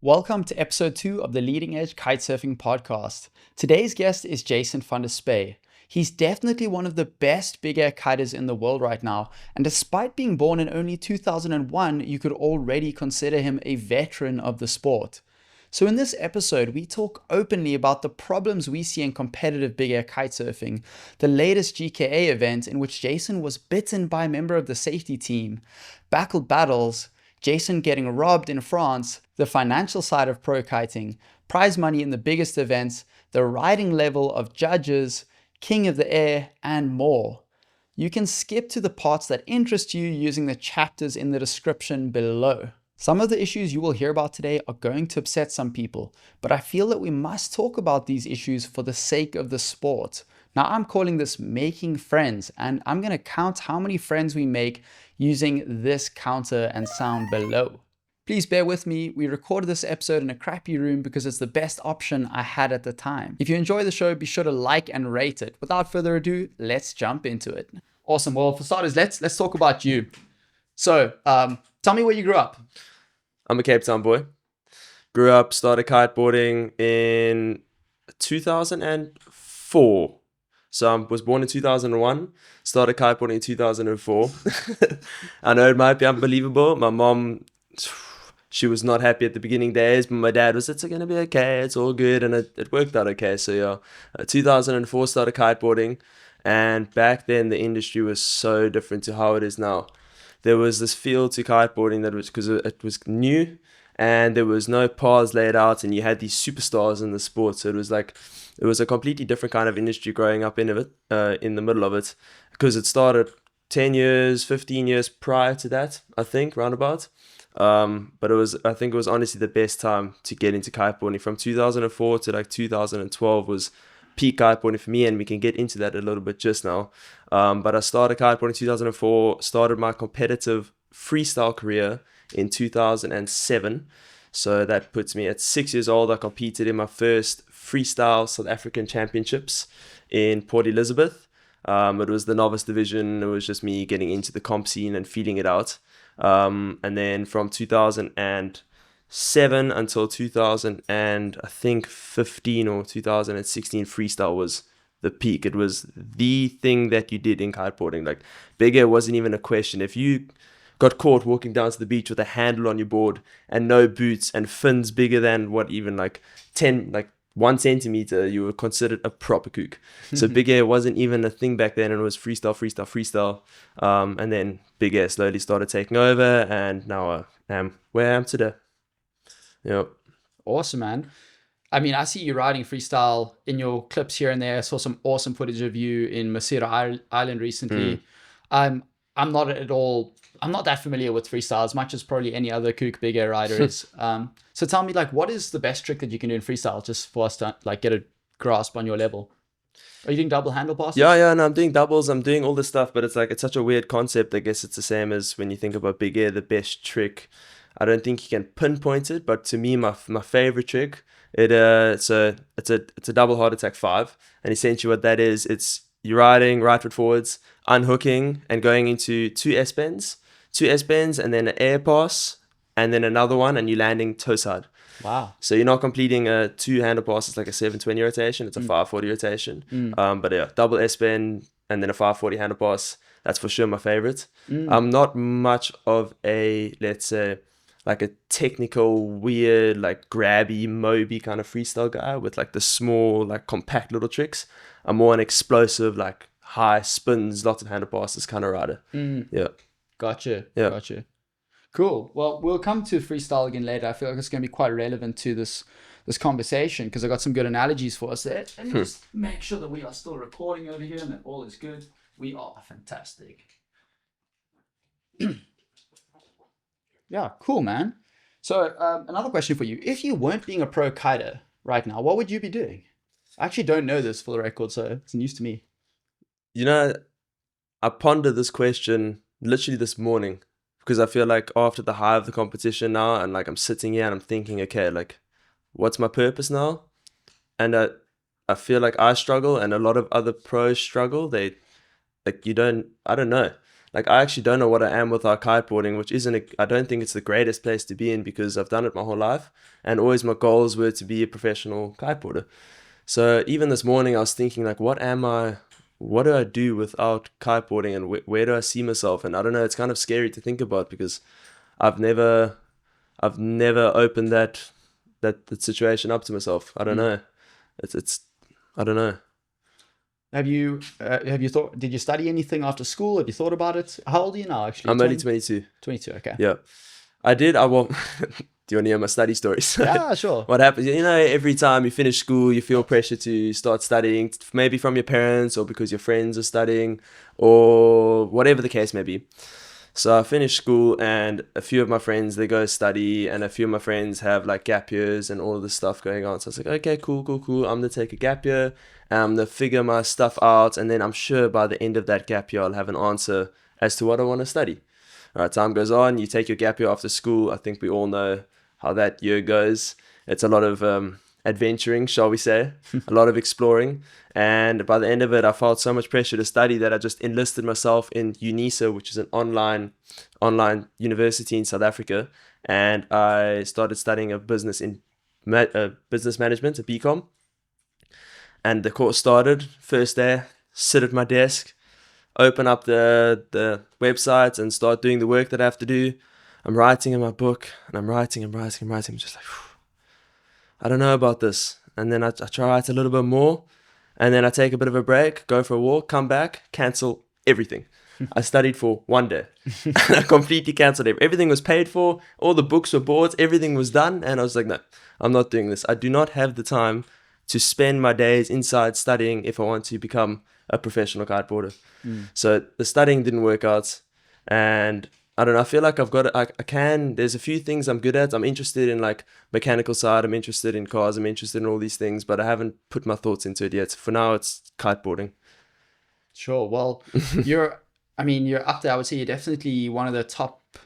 Welcome to episode 2 of the Leading Edge Kitesurfing podcast. Today's guest is Jason van der Spuy. He's definitely one of the best big air kiters in the world right now, and despite being born in only 2001, you could already consider him a veteran of the sport. So in this episode, we talk openly about the problems we see in competitive big air kitesurfing, the latest GKA event in which Jason was bitten by a member of the safety team, BAKL Battles, Jason getting robbed in France, the financial side of pro kiting, prize money in the biggest events, the riding level of judges, king of the air, and more. You can skip to the parts that interest you using the chapters in the description below. Some of the issues you will hear about today are going to upset some people, but I feel that we must talk about these issues for the sake of the sport. Now I'm calling this making friends, and I'm going to count how many friends we make using this counter and sound below. Please bear with me, we recorded this episode in a crappy room because it's the best option I had at the time. If you enjoy the show, be sure to like and rate it. Without further ado, let's jump into it. Awesome, well for starters, let's talk about you. So, tell me where you grew up. I'm a Cape Town boy. Grew up, started kiteboarding in 2004. So I was born in 2001, started kiteboarding in 2004. I know it might be unbelievable. My mom, she was not happy at the beginning days, but my dad was, it's going to be okay, it's all good, and it worked out okay. So yeah, 2004 started kiteboarding, and back then the industry was so different to how it is now. There was this feel to kiteboarding that was, because it was new, and there was no paths laid out, and you had these superstars in the sport. So it was like, it was a completely different kind of industry growing up in the middle of it, because it started 10 years, 15 years prior to that, I think, roundabout. But I think it was honestly the best time to get into kiteboarding. From 2004 to like 2012 was peak kiteboarding for me, and we can get into that a little bit just now. But I started kiteboarding in 2004, started my competitive freestyle career in 2007. So that puts me at 6 years old. I competed in my first freestyle South African championships in Port Elizabeth. It was the novice division. It was just me getting into the comp scene and feeling it out. And then from 2007 until 2015 or 2016, freestyle was the peak. It was the thing that you did in kiteboarding. Like, big air wasn't even a question. If you got caught walking down to the beach with a handle on your board and no boots and fins bigger than 1 centimeter, you were considered a proper kook. So big air wasn't even a thing back then, and it was freestyle. And then big air slowly started taking over, and now I am where I am today. Yep. Awesome, man. I mean, I see you riding freestyle in your clips here and there. I saw some awesome footage of you in Masira Island recently. I'm not that familiar with freestyle as much as probably any other kook big air rider is. So tell me, like, what is the best trick that you can do in freestyle, just for us to like get a grasp on your level? Are you doing double handle passes? Yeah, no, I'm doing doubles, I'm doing all this stuff, but it's like, it's such a weird concept. I guess it's the same as when you think about big air, the best trick. I don't think you can pinpoint it, but to me, my favorite trick, it's a double heart attack 5, and essentially what that is, it's you're riding right foot forwards, unhooking and going into two S bends, and then an air pass, and then another one, and you're landing toe side. Wow. So you're not completing a 2-handle pass. It's like a 720 rotation. It's a 540 rotation. But yeah, double S bend and then a 540 handle pass. That's for sure my favorite. I'm not much of a, let's say, like a technical, weird, like grabby, moby kind of freestyle guy with like the small, like compact little tricks. I'm more an explosive, like high spins, lots of handle passes kind of rider. Yeah. Gotcha. Yeah. Gotcha. Cool. Well, we'll come to freestyle again later. I feel like it's going to be quite relevant to this conversation because I got some good analogies for us there. Let me just make sure that we are still recording over here and that all is good. We are fantastic. Yeah, cool, man. So another question for you. If you weren't being a pro kiter right now, what would you be doing? I actually don't know this for the record, so it's news to me. You know, I pondered this question literally this morning, because I feel like after the high of the competition now, and like I'm sitting here and I'm thinking, okay, like what's my purpose now? And I feel like I struggle and a lot of other pros struggle. I don't know. like I actually don't know what I am without kiteboarding, which I don't think it's the greatest place to be in because I've done it my whole life, and always my goals were to be a professional kiteboarder. So even this morning I was thinking like, what am I? What do I do without kiteboarding, and where do I see myself? And I don't know. It's kind of scary to think about because I've never opened that situation up to myself. I don't know. It's I don't know. Have you thought? Did you study anything after school? Have you thought about it? How old are you now? Actually, I'm only 22. 22. Okay. Yeah, I did. I will. Do you want to hear my study stories? Yeah, sure. What happens? You know, every time you finish school, you feel pressure to start studying, maybe from your parents or because your friends are studying, or whatever the case may be. So I finished school, and a few of my friends, they go study, and a few of my friends have like gap years and all of this stuff going on. So I was like, okay, cool. I'm going to take a gap year, and I'm going to figure my stuff out, and then I'm sure by the end of that gap year, I'll have an answer as to what I want to study. All right, time goes on, you take your gap year after school. I think we all know how that year goes. It's a lot of adventuring, shall we say, a lot of exploring. And by the end of it, I felt so much pressure to study that I just enlisted myself in UNISA, which is an online university in South Africa. And I started studying a business management, a BCom. And the course started. First day, sit at my desk, open up the websites and start doing the work that I have to do. I'm writing in my book, and I'm writing. I'm just like, I don't know about this. And then I try to write a little bit more, and then I take a bit of a break, go for a walk, come back, cancel everything. I studied for one day. And I completely canceled everything. Everything was paid for. All the books were bought. Everything was done. And I was like, no, I'm not doing this. I do not have the time to spend my days inside studying if I want to become a professional kiteboarder. So the studying didn't work out, and I don't know, I feel like I've got it. I can, there's a few things I'm good at. I'm interested in like mechanical side. I'm interested in cars. I'm interested in all these things, but I haven't put my thoughts into it yet. For now, it's kiteboarding. Sure. Well, you're up there. I would say you're definitely one of the top,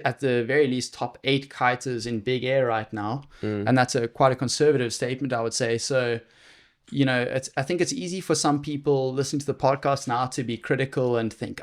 at the very least, top 8 kiters in big air right now. And that's quite a conservative statement, I would say. So, you know, I think it's easy for some people listening to the podcast now to be critical and think,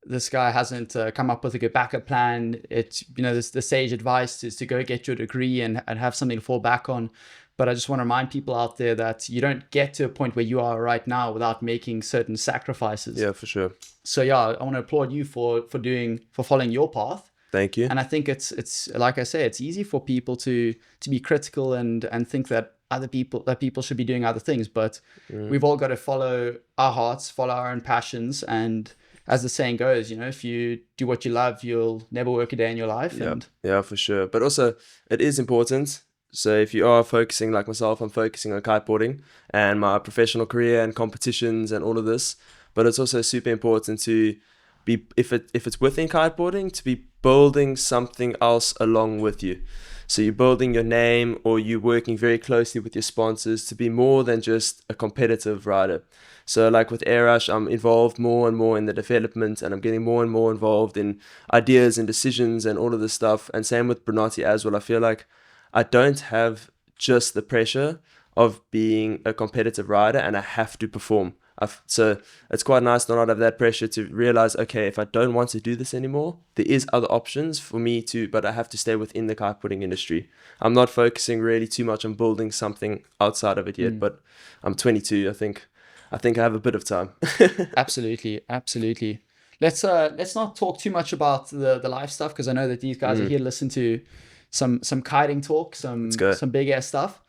this guy hasn't come up with a good backup plan. It's, the sage advice is to go get your degree and have something to fall back on. But I just want to remind people out there that you don't get to a point where you are right now without making certain sacrifices. Yeah, for sure. So yeah, I want to applaud you for following your path. Thank you. And I think it's like I say, it's easy for people to be critical and think that people should be doing other things. But we've all got to follow our hearts, follow our own passions, and as the saying goes, if you do what you love, you'll never work a day in your life. Yeah, for sure. But also, it is important. So if you are focusing like myself, I'm focusing on kiteboarding and my professional career and competitions and all of this. But it's also super important to be, if it's within kiteboarding, to be building something else along with you. So you're building your name, or you're working very closely with your sponsors to be more than just a competitive rider. So like with Airrush, I'm involved more and more in the development, and I'm getting more and more involved in ideas and decisions and all of this stuff. And same with Brunati as well. I feel like I don't have just the pressure of being a competitive rider and I have to perform. So it's quite nice to not have that pressure, to realize, okay, if I don't want to do this anymore, there is other options for me to, but I have to stay within the kiteboarding industry. I'm not focusing really too much on building something outside of it yet, but I'm 22. I think I have a bit of time. Absolutely. Let's not talk too much about the live stuff, because I know that these guys are here to listen to some kiting talk, some big ass stuff.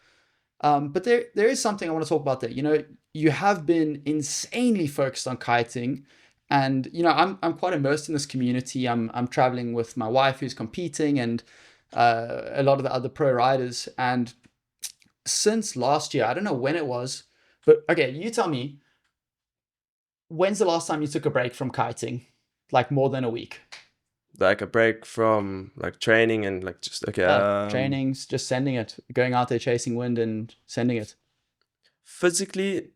But there is something I want to talk about there. You have been insanely focused on kiting, and I'm quite immersed in this community. I'm traveling with my wife who's competing, and a lot of the other pro riders. And since last year, I don't know when it was, but okay, you tell me, when's the last time you took a break from kiting? Like more than a week? Like a break from like training and like just trainings, just sending it, going out there chasing wind and sending it. Physically,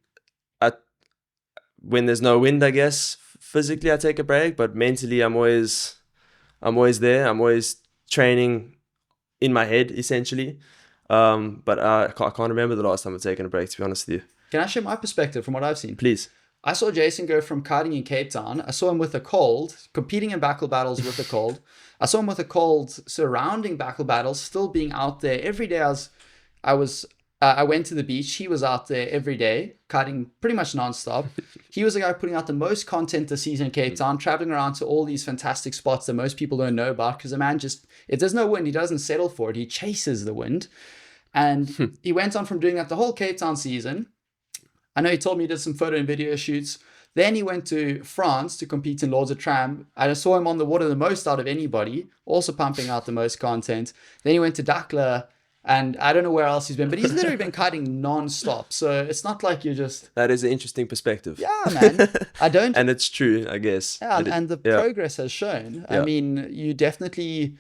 when there's no wind, I guess physically I take a break, but mentally I'm always there. I'm always training in my head essentially. But I can't remember the last time I've taken a break, to be honest with you. Can I share my perspective from what I've seen? Please. I saw Jason go from kiting in Cape Town. I saw him with a cold, competing in BAKL Battles with a cold. I saw him with a cold surrounding BAKL Battles, still being out there every day. I went to the beach. He was out there every day, kiting pretty much nonstop. He was the guy putting out the most content this season in Cape Town, traveling around to all these fantastic spots that most people don't know about, because the man just, if there's no wind, he doesn't settle for it. He chases the wind. And he went on from doing that the whole Cape Town season. I know he told me he did some photo and video shoots. Then he went to France to compete in Lords of Tram. I saw him on the water the most out of anybody, also pumping out the most content. Then he went to Dakla, and I don't know where else he's been, but he's literally been kiting non-stop. So it's not like you're just... That is an interesting perspective. Yeah, man. I don't... And it's true, I guess. Yeah, and the progress has shown. Yeah. I mean, you've definitely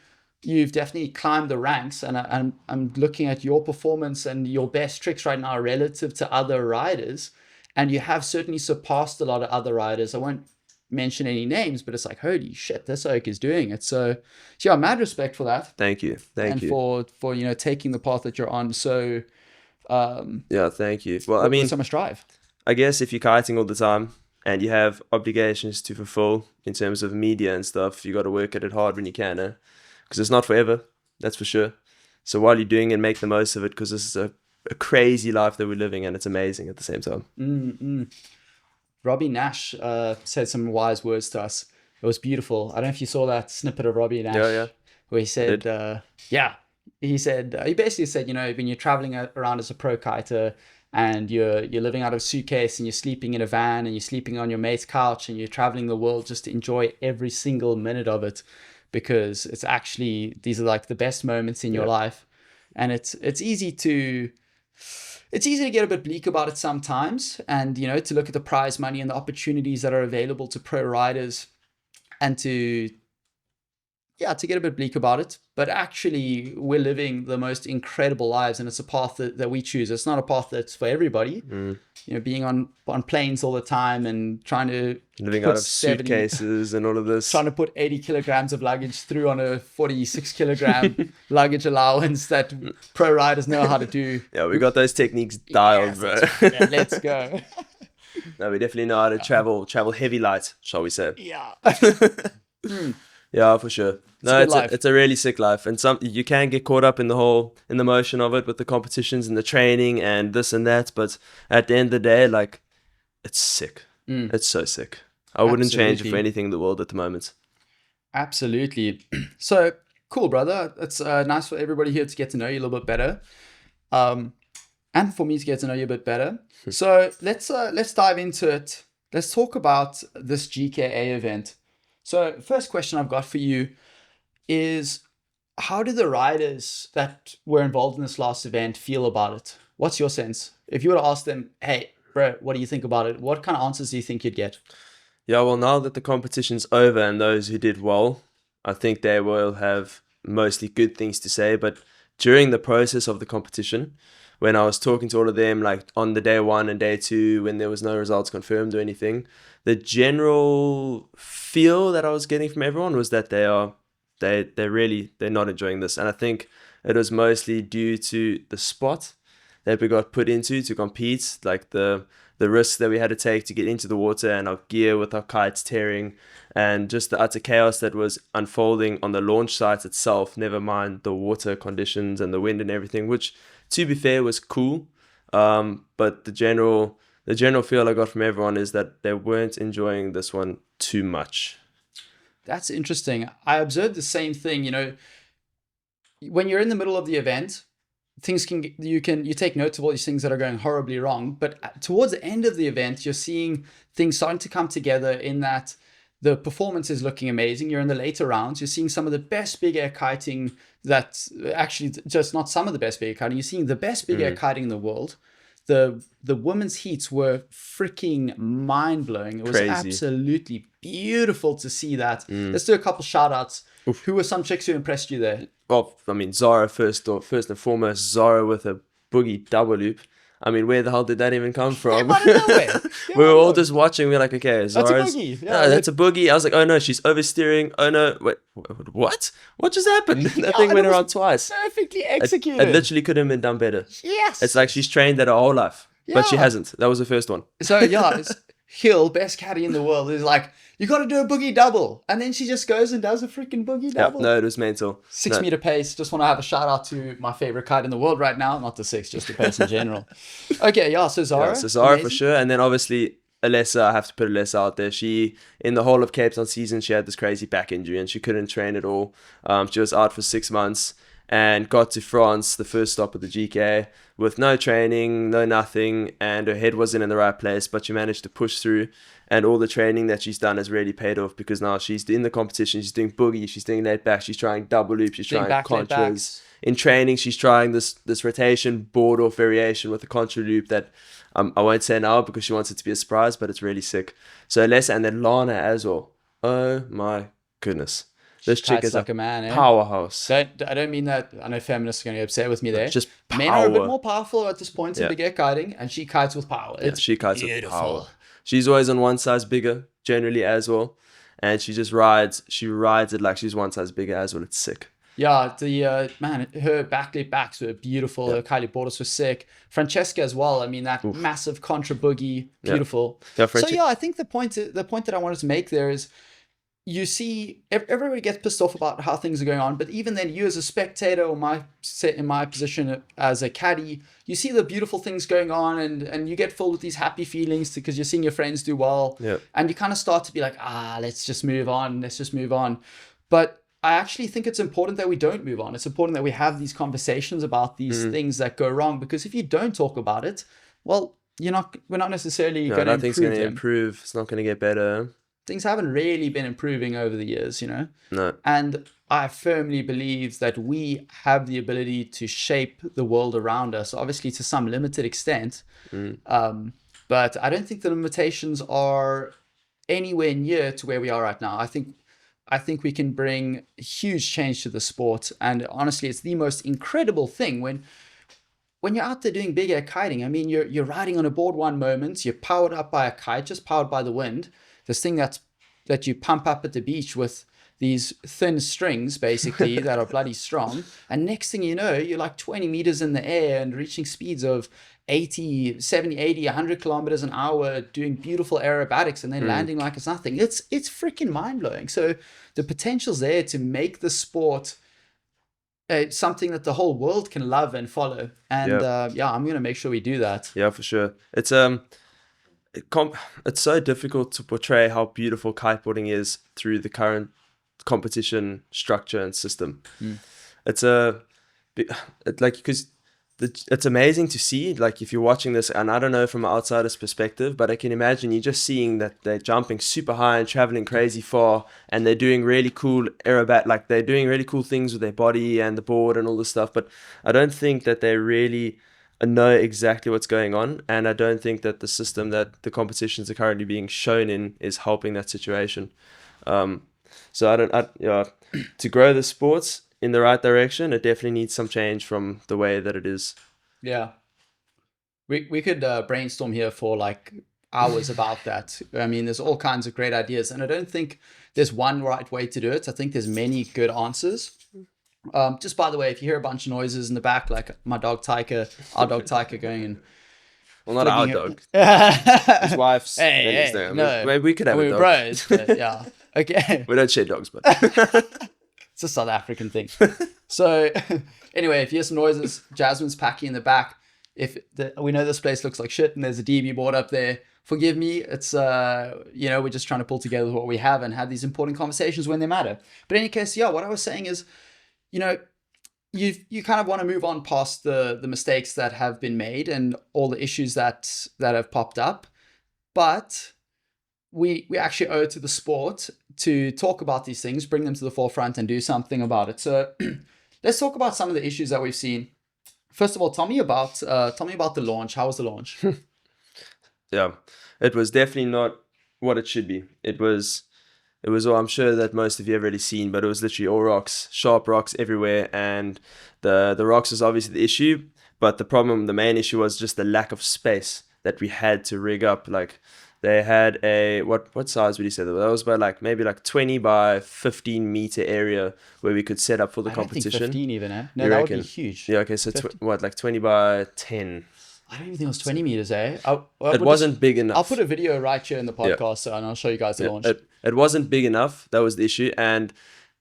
climbed the ranks, and I'm looking at your performance and your best tricks right now relative to other riders, and you have certainly surpassed a lot of other riders. I won't mention any names, but it's like, holy shit, this oak is doing it. So yeah, mad respect for that. Thank you. And for taking the path that you're on. So yeah, thank you. Well, I mean, so much drive. I guess if you're kiting all the time and you have obligations to fulfill in terms of media and stuff, you got to work at it hard when you can, because it's not forever, that's for sure. So while you're doing it, make the most of it, because this is a crazy life that we're living, and it's amazing at the same time. Robbie Nash said some wise words to us. It was beautiful. I don't know if you saw that snippet of Robbie Nash. Yeah. Where he said, he basically said, when you're traveling around as a pro kiter and you're living out of a suitcase and you're sleeping in a van and you're sleeping on your mate's couch and you're traveling the world, just to enjoy every single minute of it, because it's actually, these are like the best moments in your life. And it's easy to get a bit bleak about it sometimes, and to look at the prize money and the opportunities that are available to pro riders, and to get a bit bleak about it. But actually, we're living the most incredible lives, and it's a path that we choose. It's not a path that's for everybody. Being on planes all the time and living out of suitcases and all of this, trying to put 80 kilograms of luggage through on a 46 kilogram luggage allowance that pro riders know how to do. Yeah, we got those techniques dialed, bro. Let's go. No, we definitely know how to travel heavy light, shall we say? Yeah. Yeah, for sure. No, it's a really sick life, and you can get caught up in the motion of it with the competitions and the training and this and that. But at the end of the day, like, it's sick. It's so sick. I wouldn't change it for anything in the world at the moment. Absolutely. So cool, brother. It's nice for everybody here to get to know you a little bit better, and for me to get to know you a bit better. So let's dive into it. Let's talk about this GKA event. So first question I've got for you is, how do the riders that were involved in this last event feel about it? What's your sense? If you were to ask them, hey, bro, what do you think about it? What kind of answers do you think you'd get? Yeah, well, now that the competition's over and those who did well, I think they will have mostly good things to say. But during the process of the competition, when I was talking to all of them, like on the day 1 and day 2, when there was no results confirmed or anything, the general feel that I was getting from everyone was that they're not enjoying this. And I think it was mostly due to the spot that we got put into to compete, like the risks that we had to take to get into the water, and our gear with our kites tearing, and just the utter chaos that was unfolding on the launch site itself, never mind the water conditions and the wind and everything, which, to be fair, was cool. But the general feel I got from everyone is that they weren't enjoying this one too much. That's interesting. I observed the same thing. When you're in the middle of the event, you take notes of all these things that are going horribly wrong, but towards the end of the event, you're seeing things starting to come together, in that the performance is looking amazing. You're in the later rounds. You're seeing some of the best big air kiting, that's actually just not some of the best big air kiting. You're seeing the best big air kiting in the world. The women's heats were freaking mind-blowing. It was crazy. Absolutely beautiful to see that. Let's do a couple shout-outs. Who were some chicks who impressed you there? Well, I mean, Zara first and foremost. Zara with a boogie double loop. I mean, where the hell did that even come from? We were all just watching. We were like, okay, Zara's... That's a boogie. Yeah, that's a boogie. I was like, oh no, she's oversteering. Oh no, wait, what? What just happened? That thing went around twice. Perfectly executed. It literally could have been done better. Yes. It's like she's trained that her whole life, but she hasn't. That was the first one. So yeah, Hill, best caddy in the world, is like, you got to do a boogie double. And then she just goes and does a freaking boogie double. No, it was mental. 6 meter pace. Just want to have a shout out to my favorite kite in the world right now. Not the 6, just the pace in general. Okay, yeah, so Zara. Yeah, so Zara for sure. And then obviously Alessa, I have to put Alessa out there. She, in the whole of Cape Town season, she had this crazy back injury and she couldn't train at all. She was out for 6 months and got to France, the first stop of the GKA, with no training, no nothing, and her head wasn't in the right place, but she managed to push through. And all the training that she's done has really paid off, because now she's in the competition, she's doing boogie, she's doing laid back, she's trying double loop, she's trying contras. In training, she's trying this rotation board off variation with a contra loop that I won't say now because she wants it to be a surprise, but it's really sick. So Alessa, and then Lana as well. Oh my goodness. This chick is like a man, powerhouse. I don't mean that. I know feminists are going to be upset with me there. Just power. Men are a bit more powerful at this point in big air kiting, and she kites with power. It's she kites beautiful. With power. She's always on one size bigger, generally as well. And she just rides it like she's one size bigger as well. It's sick. Yeah, her backlit backs were beautiful. Her Kylie borders were sick. Francesca as well. I mean, that massive contra boogie, beautiful. Yeah, I think the point that I wanted to make there is, you see, everybody gets pissed off about how things are going on, but even then, you as a spectator, or in my position as a caddy, you see the beautiful things going on, and you get filled with these happy feelings because you're seeing your friends do well, and you kind of start to be like, let's just move on. But I actually think it's important that we don't move on. It's important that we have these conversations about these things that go wrong, because if you don't talk about it, well, we're not necessarily going to improve. Nothing's going to improve. It's not going to get better. Things haven't really been improving over the years, No. And I firmly believe that we have the ability to shape the world around us, obviously to some limited extent. But I don't think the limitations are anywhere near to where we are right now. I think we can bring huge change to the sport. And honestly, it's the most incredible thing when you're out there doing big air kiting. I mean, you're riding on a board one moment, you're powered up by a kite, just powered by the wind. This thing that you pump up at the beach with these thin strings, basically, that are bloody strong. And next thing you know, you're like 20 meters in the air and reaching speeds of 80, 70, 80, 100 kilometers an hour, doing beautiful aerobatics and then landing like it's nothing. It's freaking mind-blowing. So the potential's there to make the sport something that the whole world can love and follow. And I'm going to make sure we do that. Yeah, for sure. It's so difficult to portray how beautiful kiteboarding is through the current competition structure and system. It's because it's amazing to see, like, if you're watching this, and I don't know from an outsider's perspective, but I can imagine you're just seeing that they're jumping super high and traveling crazy far, and they're doing really cool like they're doing really cool things with their body and the board and all this stuff, but I don't think that they really know exactly what's going on, and I don't think that the system that the competitions are currently being shown in is helping that situation. So to grow the sports in the right direction, it definitely needs some change from the way that it is. Yeah, we could brainstorm here for like hours about that. I mean, there's all kinds of great ideas, and I don't think there's one right way to do it. I think there's many good answers. Just by the way, if you hear a bunch of noises in the back, like my dog Tyker, our dog Tyker going and... Well, not our dog. His wife's. Hey, no. Maybe we could have a dog. Bros, but yeah. Okay. We don't share dogs, but... It's a South African thing. So anyway, if you hear some noises, Jasmine's packing in the back. We know this place looks like shit and there's a DB board up there, forgive me. It's, we're just trying to pull together what we have and have these important conversations when they matter. But in any case, what I was saying is, you kind of want to move on past the mistakes that have been made and all the issues that have popped up. But we actually owe it to the sport to talk about these things, bring them to the forefront and do something about it. So let's talk about some of the issues that we've seen. First of all, tell me about the launch. How was the launch? Yeah, it was definitely not what it should be. It was all, I'm sure that most of you have already seen, but it was literally all rocks, sharp rocks everywhere. And the rocks was obviously the issue, but the main issue was just the lack of space that we had to rig up. Like, they had a, what size would you say that was? That was about maybe 20 by 15 meter area where we could set up for the competition. I don't think 15 even, eh? No, that would be huge. Yeah, okay, so 20 by 10. I don't even think it was 20 meters, eh? It wasn't big enough. I'll put a video right here in the podcast and I'll show you guys the launch. It wasn't big enough. That was the issue. And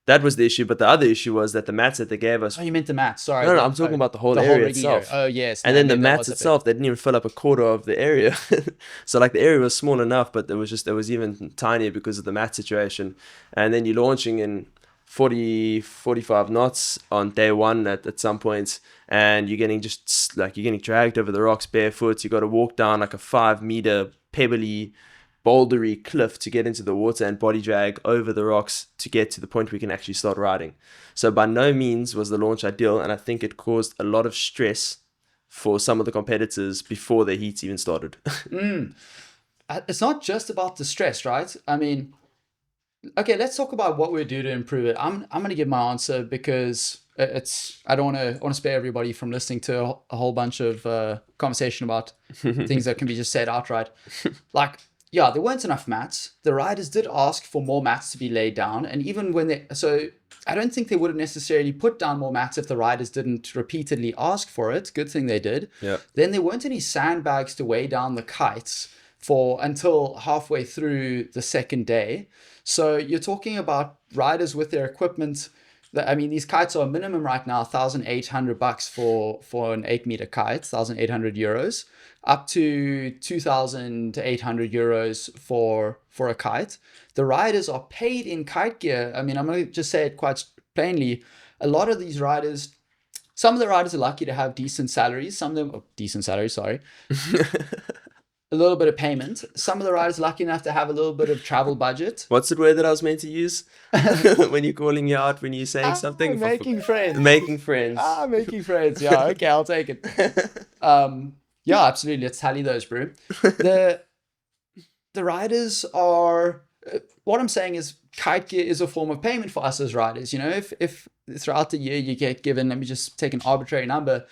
that was the issue. But the other issue was that the mats that they gave us. Oh, you meant the mats. Sorry. No, I'm talking about the whole area itself. Oh, yes. And then the mats itself, they didn't even fill up a quarter of the area. So like the area was small enough, but it was even tinier because of the mat situation. And then you're launching in 45 knots on day one at some points, and you're getting dragged over the rocks barefoot. You got to walk down like a 5-meter pebbly bouldery cliff to get into the water and body drag over the rocks to get to the point where we can actually start riding. So by no means was the launch ideal, and I think it caused a lot of stress for some of the competitors before the heats even started. It's not just about the stress, right? I mean, okay, let's talk about what we do to improve it. I'm going to give my answer because I don't want to spare everybody from listening to a whole bunch of conversation about things that can be just said outright. Like, yeah, there weren't enough mats. The riders did ask for more mats to be laid down. And even so I don't think they would have necessarily put down more mats if the riders didn't repeatedly ask for it. Good thing they did. Yeah. Then there weren't any sandbags to weigh down the kites until halfway through the second day. So you're talking about riders with their equipment. I mean, these kites are minimum right now, $1,800 for an 8-meter kite, 1,800 euros, up to 2,800 euros for a kite. The riders are paid in kite gear. I mean, I'm going to just say it quite plainly. A lot of these riders, some of the riders are lucky to have decent salaries. Some of them, decent salaries, sorry. A little bit of payment. Some of the riders are lucky enough to have a little bit of travel budget. What's the word that I was meant to use when you're calling you out, when you're saying something? Making friends. Making friends. Making friends. Yeah, okay, I'll take it. Yeah, absolutely. Let's tally those, bro. The riders are... What I'm saying is kite gear is a form of payment for us as riders. You know, if throughout the year you get given, let me just take an arbitrary number,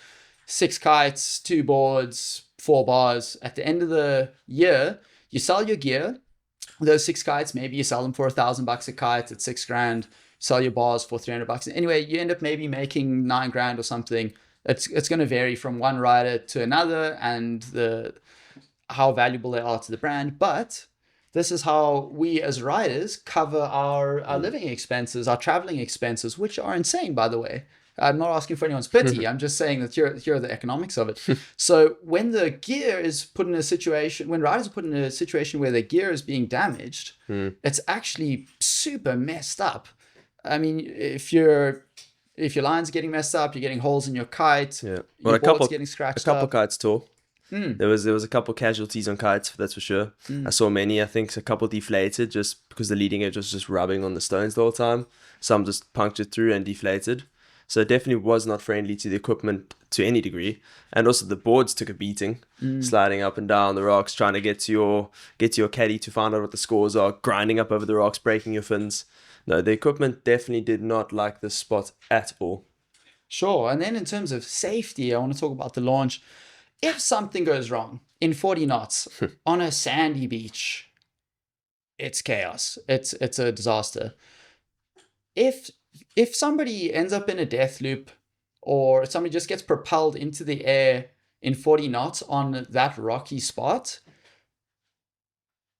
6 kites, 2 boards, 4 bars. At the end of the year, you sell your gear. Those 6 kites, maybe you sell them for $1,000 a kite at $6,000. Sell your bars for $300. Anyway, you end up maybe making $9,000 or something. It's going to vary from one rider to another and how valuable they are to the brand. But this is how we as riders cover our living expenses, our traveling expenses, which are insane, by the way. I'm not asking for anyone's pity. I'm just saying that here are the economics of it. So when the gear is put in a situation, when riders are put in a situation where their gear is being damaged, it's actually super messed up. I mean, if your line's getting messed up, you're getting holes in your kite, well, your board's getting scratched up. A couple kites tore. There was a couple casualties on kites, that's for sure. I saw many. I think a couple deflated just because the leading edge was just rubbing on the stones the whole time. Some just punctured through and deflated. So it definitely was not friendly to the equipment to any degree. And also the boards took a beating, sliding up and down the rocks, trying to get to your caddy to find out what the scores are, grinding up over the rocks, breaking your fins. No, the equipment definitely did not like this spot at all. Sure. And then in terms of safety, I want to talk about the launch. If something goes wrong in 40 knots on a sandy beach, it's chaos. It's a disaster. If somebody ends up in a death loop or somebody just gets propelled into the air in 40 knots on that rocky spot,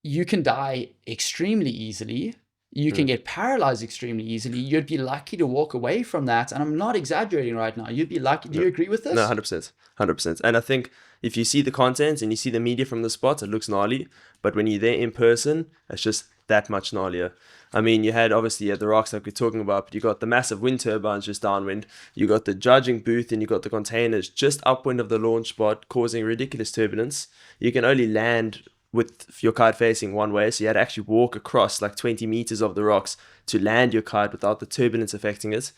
you can die extremely easily. You can get paralyzed extremely easily. You'd be lucky to walk away from that. And I'm not exaggerating right now. You'd be lucky. Do you agree with this? No, 100%. 100%. And I think if you see the content and you see the media from the spot, it looks gnarly. But when you're there in person, it's just that much gnarlier. I mean, you had obviously at the rocks like we're talking about, but you got the massive wind turbines just downwind. You got the judging booth and you got the containers just upwind of the launch spot, causing ridiculous turbulence. You can only land with your kite facing one way, so you had to actually walk across like 20 meters of the rocks to land your kite without the turbulence affecting it.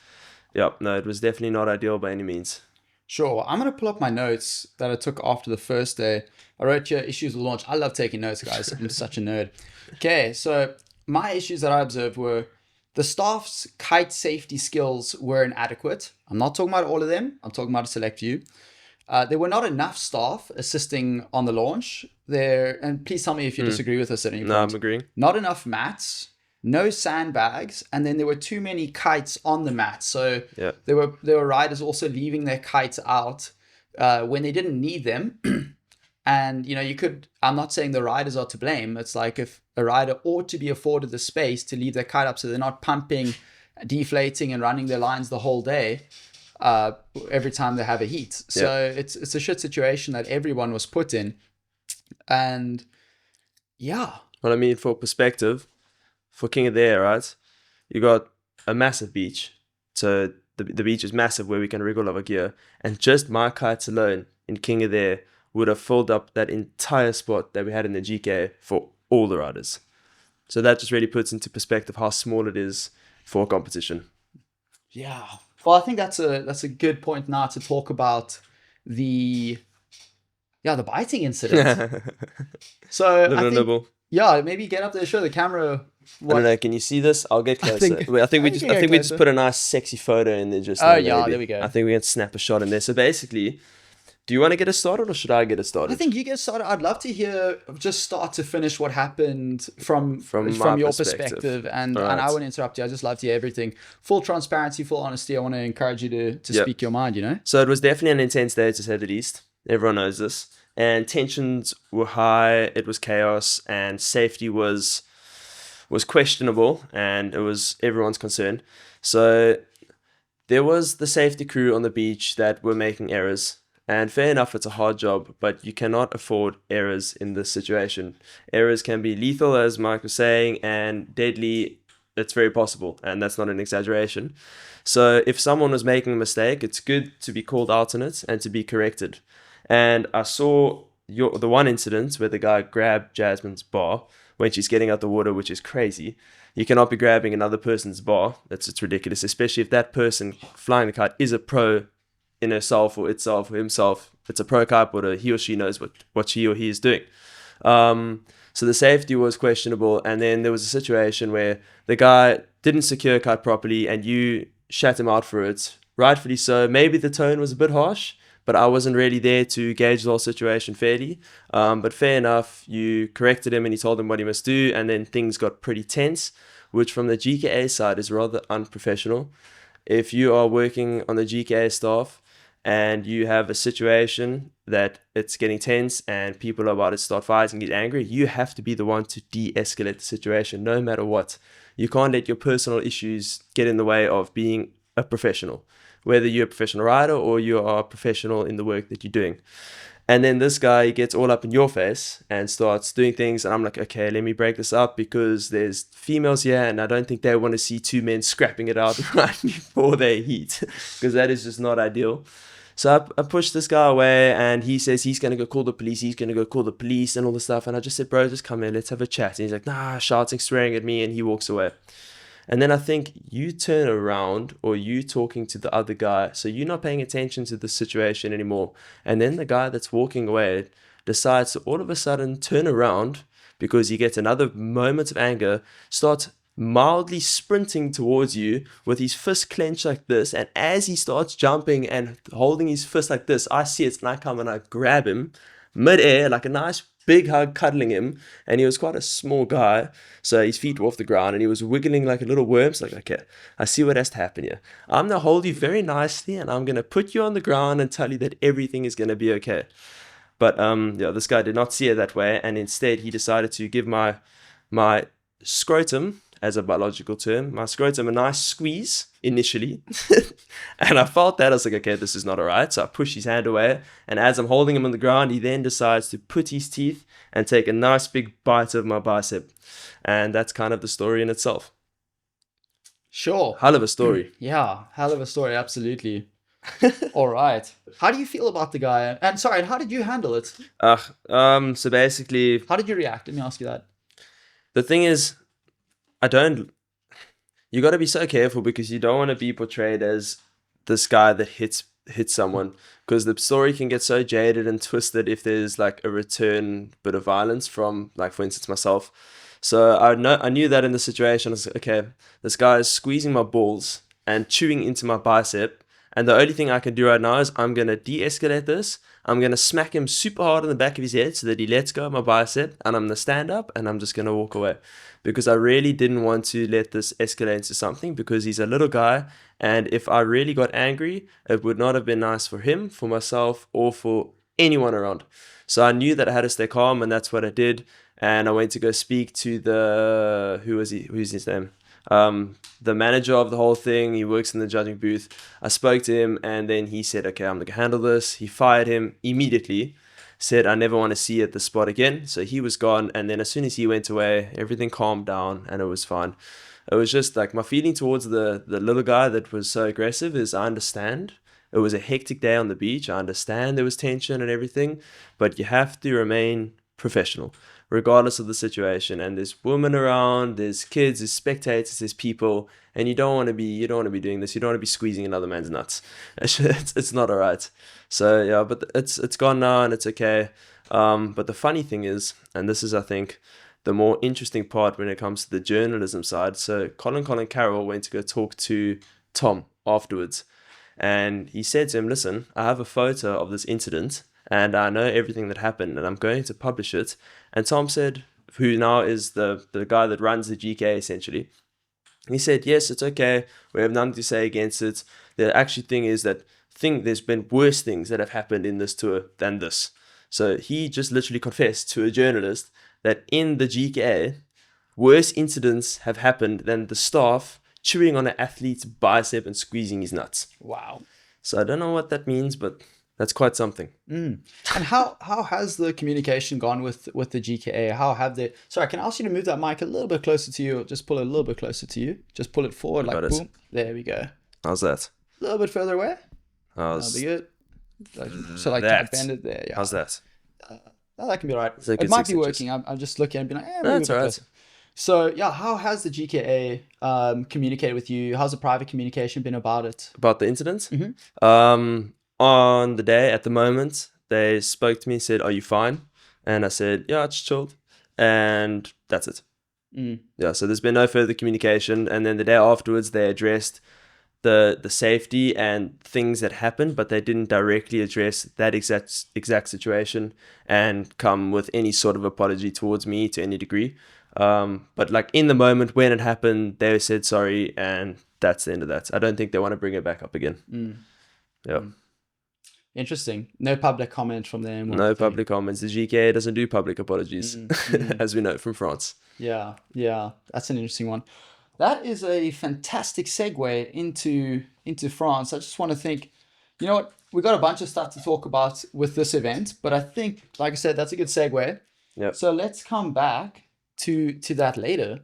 Yep, no, it was definitely not ideal by any means. Sure. I'm going to pull up my notes that I took after the first day. I wrote here issues with launch. I love taking notes, guys. I'm such a nerd. Okay, so my issues that I observed were the staff's kite safety skills were inadequate. I'm not talking about all of them. I'm talking about a select few. There were not enough staff assisting on the launch there. And please tell me if you disagree with this at any point. No, I'm agreeing. Not enough mats, no sandbags, and then there were too many kites on the mats. So there were riders also leaving their kites out. when they didn't need them. And, you know, I'm not saying the riders are to blame. It's like if a rider ought to be afforded the space to leave their kite up so they're not pumping, deflating, and running their lines the whole day every time they have a heat. So it's a shit situation that everyone was put in. And yeah. Well, I mean, for perspective, for King of the Air, right? You got a massive beach. So the beach is massive where we can wriggle our gear. And just my kites alone in King of the Air would have filled up that entire spot that we had in the GKA for all the riders. So that just really puts into perspective how small it is for a competition. Yeah. Well, I think that's a good point now to talk about the biting incident. So Nibble. Yeah, maybe get up there, show the camera. I don't know. Can you see this? I'll get closer. I think we just put a nice sexy photo in there. There we go. I think we can snap a shot in there. So basically, do you want to get us started or should I get us started? I think you get started. I'd love to hear just start to finish what happened from your perspective. And I won't interrupt you. I just love to hear everything. Full transparency, full honesty. I want to encourage you to speak your mind, you know? So it was definitely an intense day, to say the least. Everyone knows this. And tensions were high. It was chaos, and safety was questionable, and it was everyone's concern. So there was the safety crew on the beach that were making errors. And fair enough, it's a hard job, but you cannot afford errors in this situation. Errors can be lethal, as Mike was saying, and deadly. It's very possible, and that's not an exaggeration. So if someone was making a mistake, it's good to be called out on it and to be corrected. And I saw the one incident where the guy grabbed Jasmine's bar when she's getting out the water, which is crazy. You cannot be grabbing another person's bar. It's ridiculous, especially if that person flying the kite is a pro in herself or itself or himself. It's a pro kiteboarder. He or she knows what she or he is doing. So the safety was questionable. And then there was a situation where the guy didn't secure kite properly and you shat him out for it. Rightfully so. Maybe the tone was a bit harsh, but I wasn't really there to gauge the whole situation fairly. But fair enough, you corrected him and you told him what he must do. And then things got pretty tense, which from the GKA side is rather unprofessional. If you are working on the GKA staff, and you have a situation that it's getting tense and people are about to start fighting and get angry, you have to be the one to de-escalate the situation no matter what. You can't let your personal issues get in the way of being a professional, whether you're a professional rider or you are a professional in the work that you're doing. And then this guy gets all up in your face and starts doing things. And I'm like, okay, let me break this up because there's females here and I don't think they want to see two men scrapping it out right before they heat, because that is just not ideal. So I pushed this guy away and he says he's going to go call the police and all this stuff. And I just said, bro, just come here, let's have a chat. And he's like, nah, shouting, swearing at me, and he walks away. And then I think you turn around, or you talking to the other guy, so you're not paying attention to the situation anymore. And then the guy that's walking away decides to all of a sudden turn around because he gets another moment of anger, starts mildly sprinting towards you with his fist clenched like this. And as he starts jumping and holding his fist like this, I see it and I come and I grab him mid-air, like a nice big hug, cuddling him. And he was quite a small guy, so his feet were off the ground and he was wiggling like a little worm. So like, okay, I see what has to happen here. I'm going to hold you very nicely and I'm going to put you on the ground and tell you that everything is going to be okay. But this guy did not see it that way, and instead he decided to give my scrotum, as a biological term, my scrotum a nice squeeze initially. And I felt that. I was like, okay, this is not all right. So I pushed his hand away. And as I'm holding him on the ground, he then decides to put his teeth and take a nice big bite of my bicep. And that's kind of the story in itself. Sure. Hell of a story. Yeah, hell of a story. Absolutely. All right. How do you feel about the guy? And sorry, how did you handle it? So basically, how did you react? Let me ask you that. The thing is, you got to be so careful because you don't want to be portrayed as this guy that hits someone, because the story can get so jaded and twisted if there's like a return bit of violence from, like, for instance, myself. So I knew that in the situation. I was like, okay, this guy is squeezing my balls and chewing into my bicep, and the only thing I can do right now is I'm going to de-escalate this. I'm going to smack him super hard in the back of his head so that he lets go of my bicep, and I'm going to stand up and I'm just going to walk away, because I really didn't want to let this escalate into something, because he's a little guy And if I really got angry, it would not have been nice for him, for myself, or for anyone around. So I knew that I had to stay calm, and that's what I did. And I went to go speak to who's his name? The manager of the whole thing. He works in the judging booth. I spoke to him, and then he said, okay, I'm going to handle this. He fired him immediately, said, I never want to see you at the spot again. So he was gone. And then as soon as he went away, everything calmed down and it was fine. It was just like my feeling towards the little guy that was so aggressive is I understand. It was a hectic day on the beach. I understand there was tension and everything, but you have to remain professional regardless of the situation. And there's women around, there's kids, there's spectators, there's people, and you don't want to be doing this. You don't want to be squeezing another man's nuts. It's not all right. So yeah, but it's gone now and it's okay. But the funny thing is, and this is I think the more interesting part when it comes to the journalism side. So Colin Carroll went to go talk to Tom afterwards, and he said to him, listen, I have a photo of this incident and I know everything that happened and I'm going to publish it. And Tom said, who now is the guy that runs the GKA essentially, he said, yes, it's okay. We have nothing to say against it. The actual thing is that there's been worse things that have happened in this tour than this. So he just literally confessed to a journalist that in the GKA, worse incidents have happened than the staff chewing on an athlete's bicep and squeezing his nuts. Wow. So I don't know what that means, but that's quite something. And how has the communication gone with the GKA? How have they... Sorry, can I ask you to move that mic a little bit closer to you? Or just pull it a little bit closer to you. Just pull it forward, like boom. There we go. How's that? A little bit further away. That'll be good. So like that. Bend it there. Yeah. How's that? That can be all right. It might be working. I'm just looking and being like, that's all right. So yeah, how has the GKA communicated with you? How's the private communication been about it? About the incidents? On the day, at the moment, they spoke to me, said, are you fine? And I said, yeah, it's chilled. And that's it. Yeah, so there's been no further communication. And then the day afterwards, they addressed the safety and things that happened, but they didn't directly address that exact situation and come with any sort of apology towards me to any degree. But like in the moment when it happened, they said sorry, and that's the end of that. I don't think they want to bring it back up again. Yeah. Interesting. No public comment from them. No public comments. The GKA doesn't do public apologies, as we know from France. Yeah. That's an interesting one. That is a fantastic segue into France. I just want to think, you know what? We got a bunch of stuff to talk about with this event, but I think, like I said, that's a good segue. Yep. So let's come back to that later.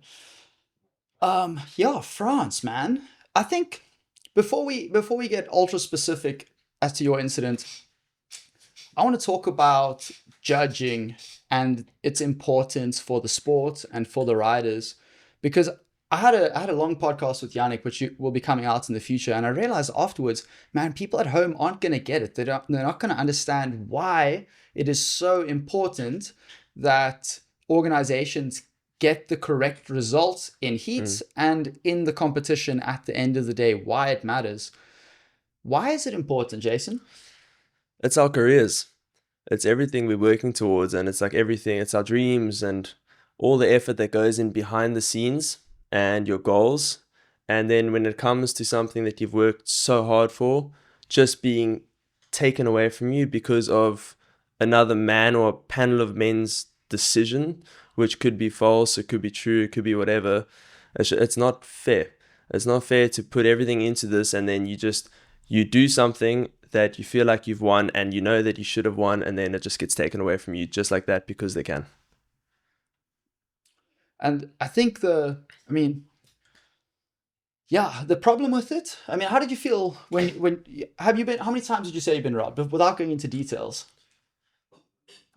Yeah, France, man. I think before we get ultra specific as to your incident, I want to talk about judging and its importance for the sport and for the riders, because I had a long podcast with Yannick, which will be coming out in the future, and I realized afterwards, man, people at home aren't going to get it. They're not going to understand why it is so important that organizations get the correct results in heats and in the competition at the end of the day, why it matters. Why is it important, Jason? It's our careers. It's everything we're working towards, and it's like everything. It's our dreams and all the effort that goes in behind the scenes and your goals. And then when it comes to something that you've worked so hard for, just being taken away from you because of another man or a panel of men's decision, which could be false, it could be true, it could be whatever. It's not fair. It's not fair to put everything into this and then you do something that you feel like you've won and you know that you should have won, and then it just gets taken away from you just like that because they can. And I think the problem with it, I mean, how did you feel how many times did you say you've been robbed, without going into details?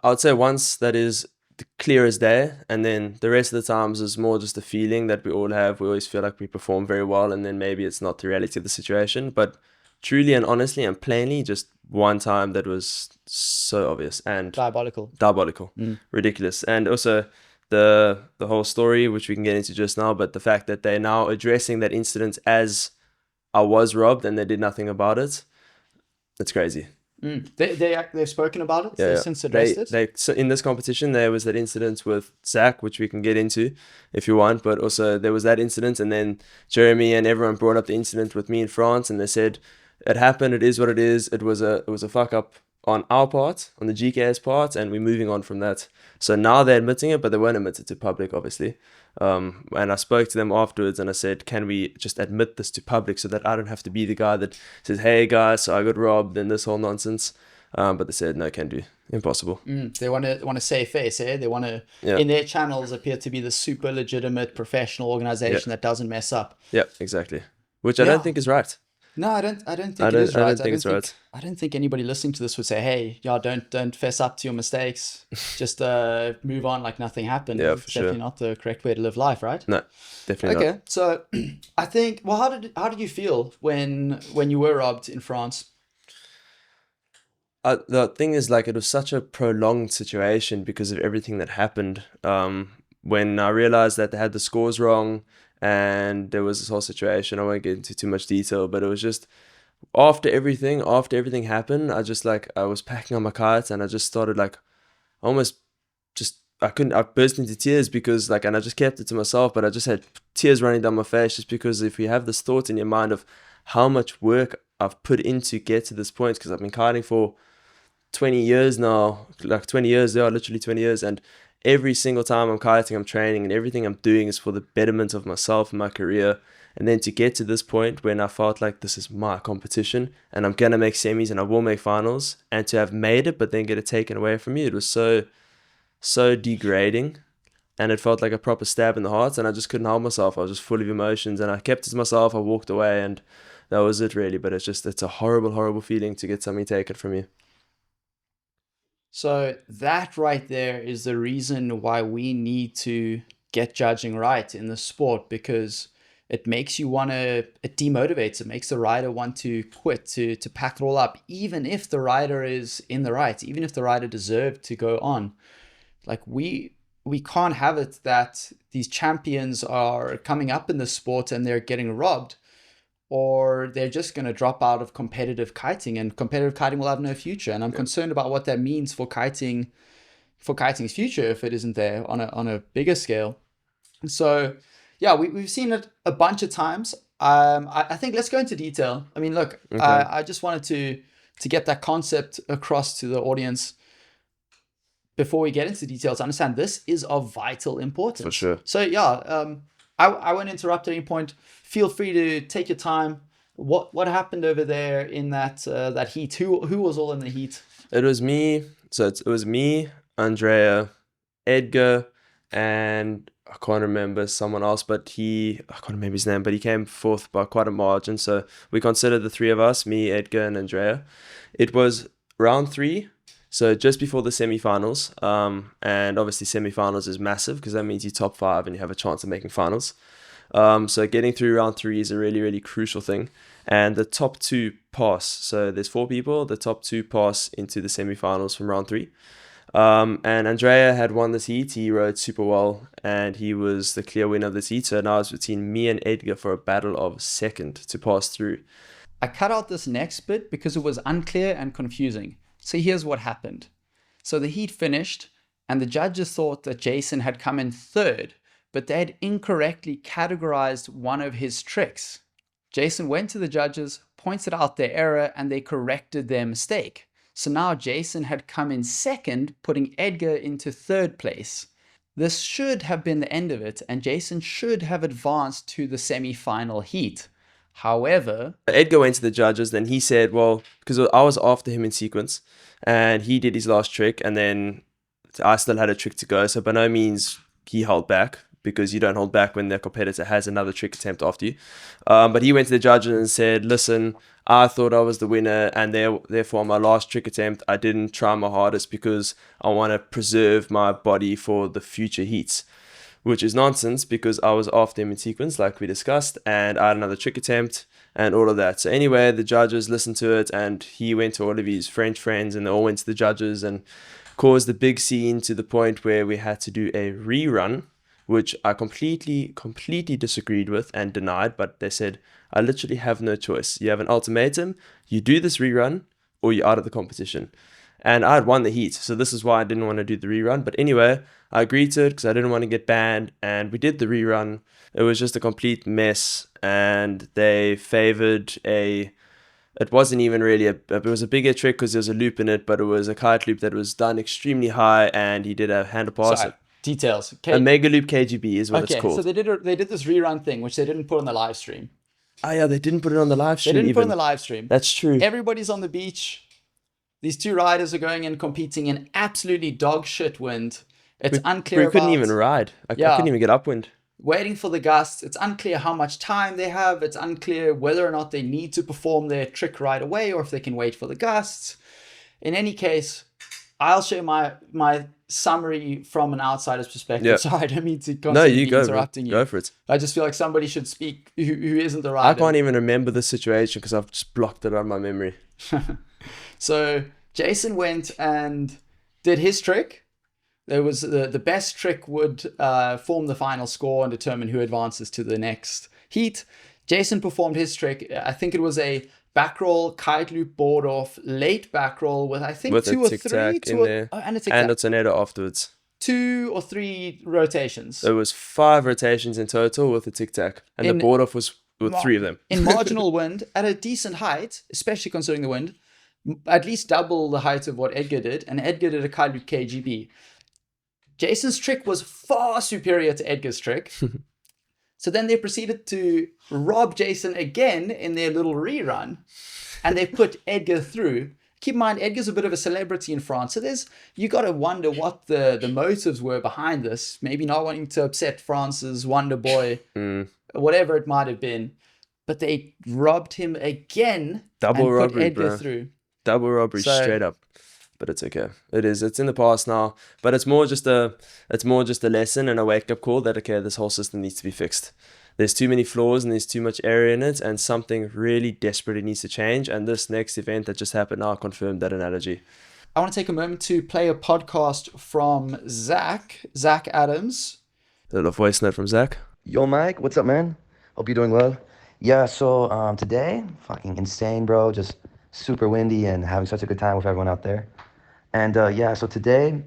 I would say once, that is clear as day, and then the rest of the times is more just a feeling that we all have. We always feel like we perform very well, and then maybe it's not the reality of the situation. But truly and honestly and plainly, just one time that was so obvious and diabolical, ridiculous. And also the whole story, which we can get into just now, but the fact that they're now addressing that incident as I was robbed and they did nothing about it, it's crazy. They've spoken about it. Yeah, They've yeah. since addressed it. So in this competition, there was that incident with Zach, which we can get into if you want, but also there was that incident, and then Jeremy and everyone brought up the incident with me in France, and they said it happened. It is what it is. It was a fuck up on our part, on the GKA's part, and we're moving on from that. So now they're admitting it, but they won't admit it to public, obviously. And I spoke to them afterwards, and I said, can we just admit this to public so that I don't have to be the guy that says, hey guys, so I got robbed and this whole nonsense. But they said no, can do, impossible. They want to save face, eh? They want to in their channels appear to be the super legitimate professional organization that doesn't mess up. Yeah, exactly. Which I don't think is right. No, I don't think it is right. I don't think it's right. I don't think anybody listening to this would say, "Hey, yeah, don't fess up to your mistakes. Just move on like nothing happened." Yeah, it's definitely not the correct way to live life, right? No, definitely not. Okay, so I think. Well, how did you feel when you were robbed in France? The thing is, like, it was such a prolonged situation because of everything that happened. When I realized that they had the scores wrong and there was this whole situation, I won't get into too much detail, but it was just after everything happened, I was packing on my kites and I just started like almost just, I burst into tears because like, and I just kept it to myself, but I just had tears running down my face just because if you have this thought in your mind of how much work I've put in to get to this point, because I've been kiting for 20 years now, like 20 years, literally 20 years, and every single time I'm kiting, I'm training, and everything I'm doing is for the betterment of myself and my career. And then to get to this point when I felt like this is my competition and I'm gonna make semis and I will make finals, and to have made it but then get it taken away from you, it was so degrading, and it felt like a proper stab in the heart, and I just couldn't help myself. I was just full of emotions and I kept it to myself. I walked away and that was it really. But it's a horrible feeling to get something taken from you. So that right there is the reason why we need to get judging right in the sport, because it makes you it demotivates. It makes the rider want to quit, to pack it all up, even if the rider is in the right, even if the rider deserved to go on. Like we can't have it that these champions are coming up in the sport and they're getting robbed, or they're just going to drop out of competitive kiting, and competitive kiting will have no future. And I'm concerned about what that means for kiting's future if it isn't there on a bigger scale. So yeah, we've seen it a bunch of times. I think let's go into detail. I mean, look, okay. I just wanted to get that concept across to the audience before we get into details. Understand this is of vital importance. For sure. So yeah, I won't interrupt at any point. Feel free to take your time. What happened over there in that heat? Who was all in the heat? It was me. So it was me, Andrea, Edgar, and I can't remember someone else, but I can't remember his name, but he came fourth by quite a margin. So we considered the three of us, me, Edgar, and Andrea. It was round 3. So just before the semi-finals, and obviously semi-finals is massive because that means you're top 5 and you have a chance of making finals. So getting through round 3 is a really, really crucial thing. And the top 2 pass. So there's 4 people. The top 2 pass into the semi-finals from round 3. And Andrea had won this heat. He rode super well and he was the clear winner of this heat. So now it's between me and Edgar for a battle of second to pass through. I cut out this next bit because it was unclear and confusing. So here's what happened. So the heat finished and the judges thought that Jason had come in third, but they had incorrectly categorized one of his tricks. Jason went to the judges, pointed out their error, and they corrected their mistake. So now Jason had come in second, putting Edgar into third place. This should have been the end of it, and Jason should have advanced to the semi-final heat. However, Edgar went to the judges, then he said, well, because I was after him in sequence, and he did his last trick, and then I still had a trick to go. So by no means he held back, because you don't hold back when the competitor has another trick attempt after you. But he went to the judges and said, listen, I thought I was the winner, and therefore my last trick attempt, I didn't try my hardest because I want to preserve my body for the future heats. Which is nonsense because I was after him in sequence like we discussed, and I had another trick attempt and all of that. So anyway, the judges listened to it and he went to all of his French friends and they all went to the judges and caused a big scene to the point where we had to do a rerun, which I completely disagreed with and denied. But they said, I literally have no choice. You have an ultimatum. You do this rerun or you're out of the competition. And I had won the heat, so this is why I didn't want to do the rerun. But anyway, I agreed to it because I didn't want to get banned, and we did the rerun. It was just a complete mess, and they favored it wasn't even really it was a bigger trick because there was a loop in it, but it was a kite loop that was done extremely high, and he did a handle pass. Sorry, details. A mega loop KGB is what it's called. So they did this rerun thing, which they didn't put on the live stream. Oh yeah, they didn't put it on the live stream. They didn't put it on the live stream. That's true. Everybody's on the beach. These two riders are going and competing in absolutely dog shit wind. It's unclear. We couldn't even ride. I couldn't even get upwind. Waiting for the gusts. It's unclear how much time they have. It's unclear whether or not they need to perform their trick right away or if they can wait for the gusts. In any case, I'll share my summary from an outsider's perspective. Yeah. Sorry, I don't mean to constantly be interrupting you. Go for it. I just feel like somebody should speak who isn't the rider. I can't even remember the situation because I've just blocked it out of my memory. So Jason went and did his trick. There was the best trick would form the final score and determine who advances to the next heat. Jason performed his trick. I think it was a back roll, kite loop, board off, late back roll with I think 2 or 3 and a tic-tac. And a tornado afterwards. 2 or 3 rotations. There was 5 rotations in total with a tic-tac, and the board off was with 3 of them. In marginal wind at a decent height, especially considering the wind, at least double the height of what Edgar did, and Edgar did a kite loop KGB. Jason's trick was far superior to Edgar's trick. So then they proceeded to rob Jason again in their little rerun, and they put Edgar through. Keep in mind, Edgar's a bit of a celebrity in France, so you got to wonder what the motives were behind this. Maybe not wanting to upset France's wonder boy, whatever it might have been. But they robbed him again. Double and robbery, put Edgar bro. Through. Double robbery, straight up. But it's okay. It's in the past now. But it's more just a lesson and a wake-up call that, okay, this whole system needs to be fixed. There's too many flaws and there's too much area in it, and something really desperately needs to change. And this next event that just happened now confirmed that analogy. I want to take a moment to play a podcast from Zach Adams. A little voice note from Zach. Yo, Mike, what's up, man? Hope you're doing well. Yeah, so today, fucking insane, bro. Just super windy and having such a good time with everyone out there. And so today,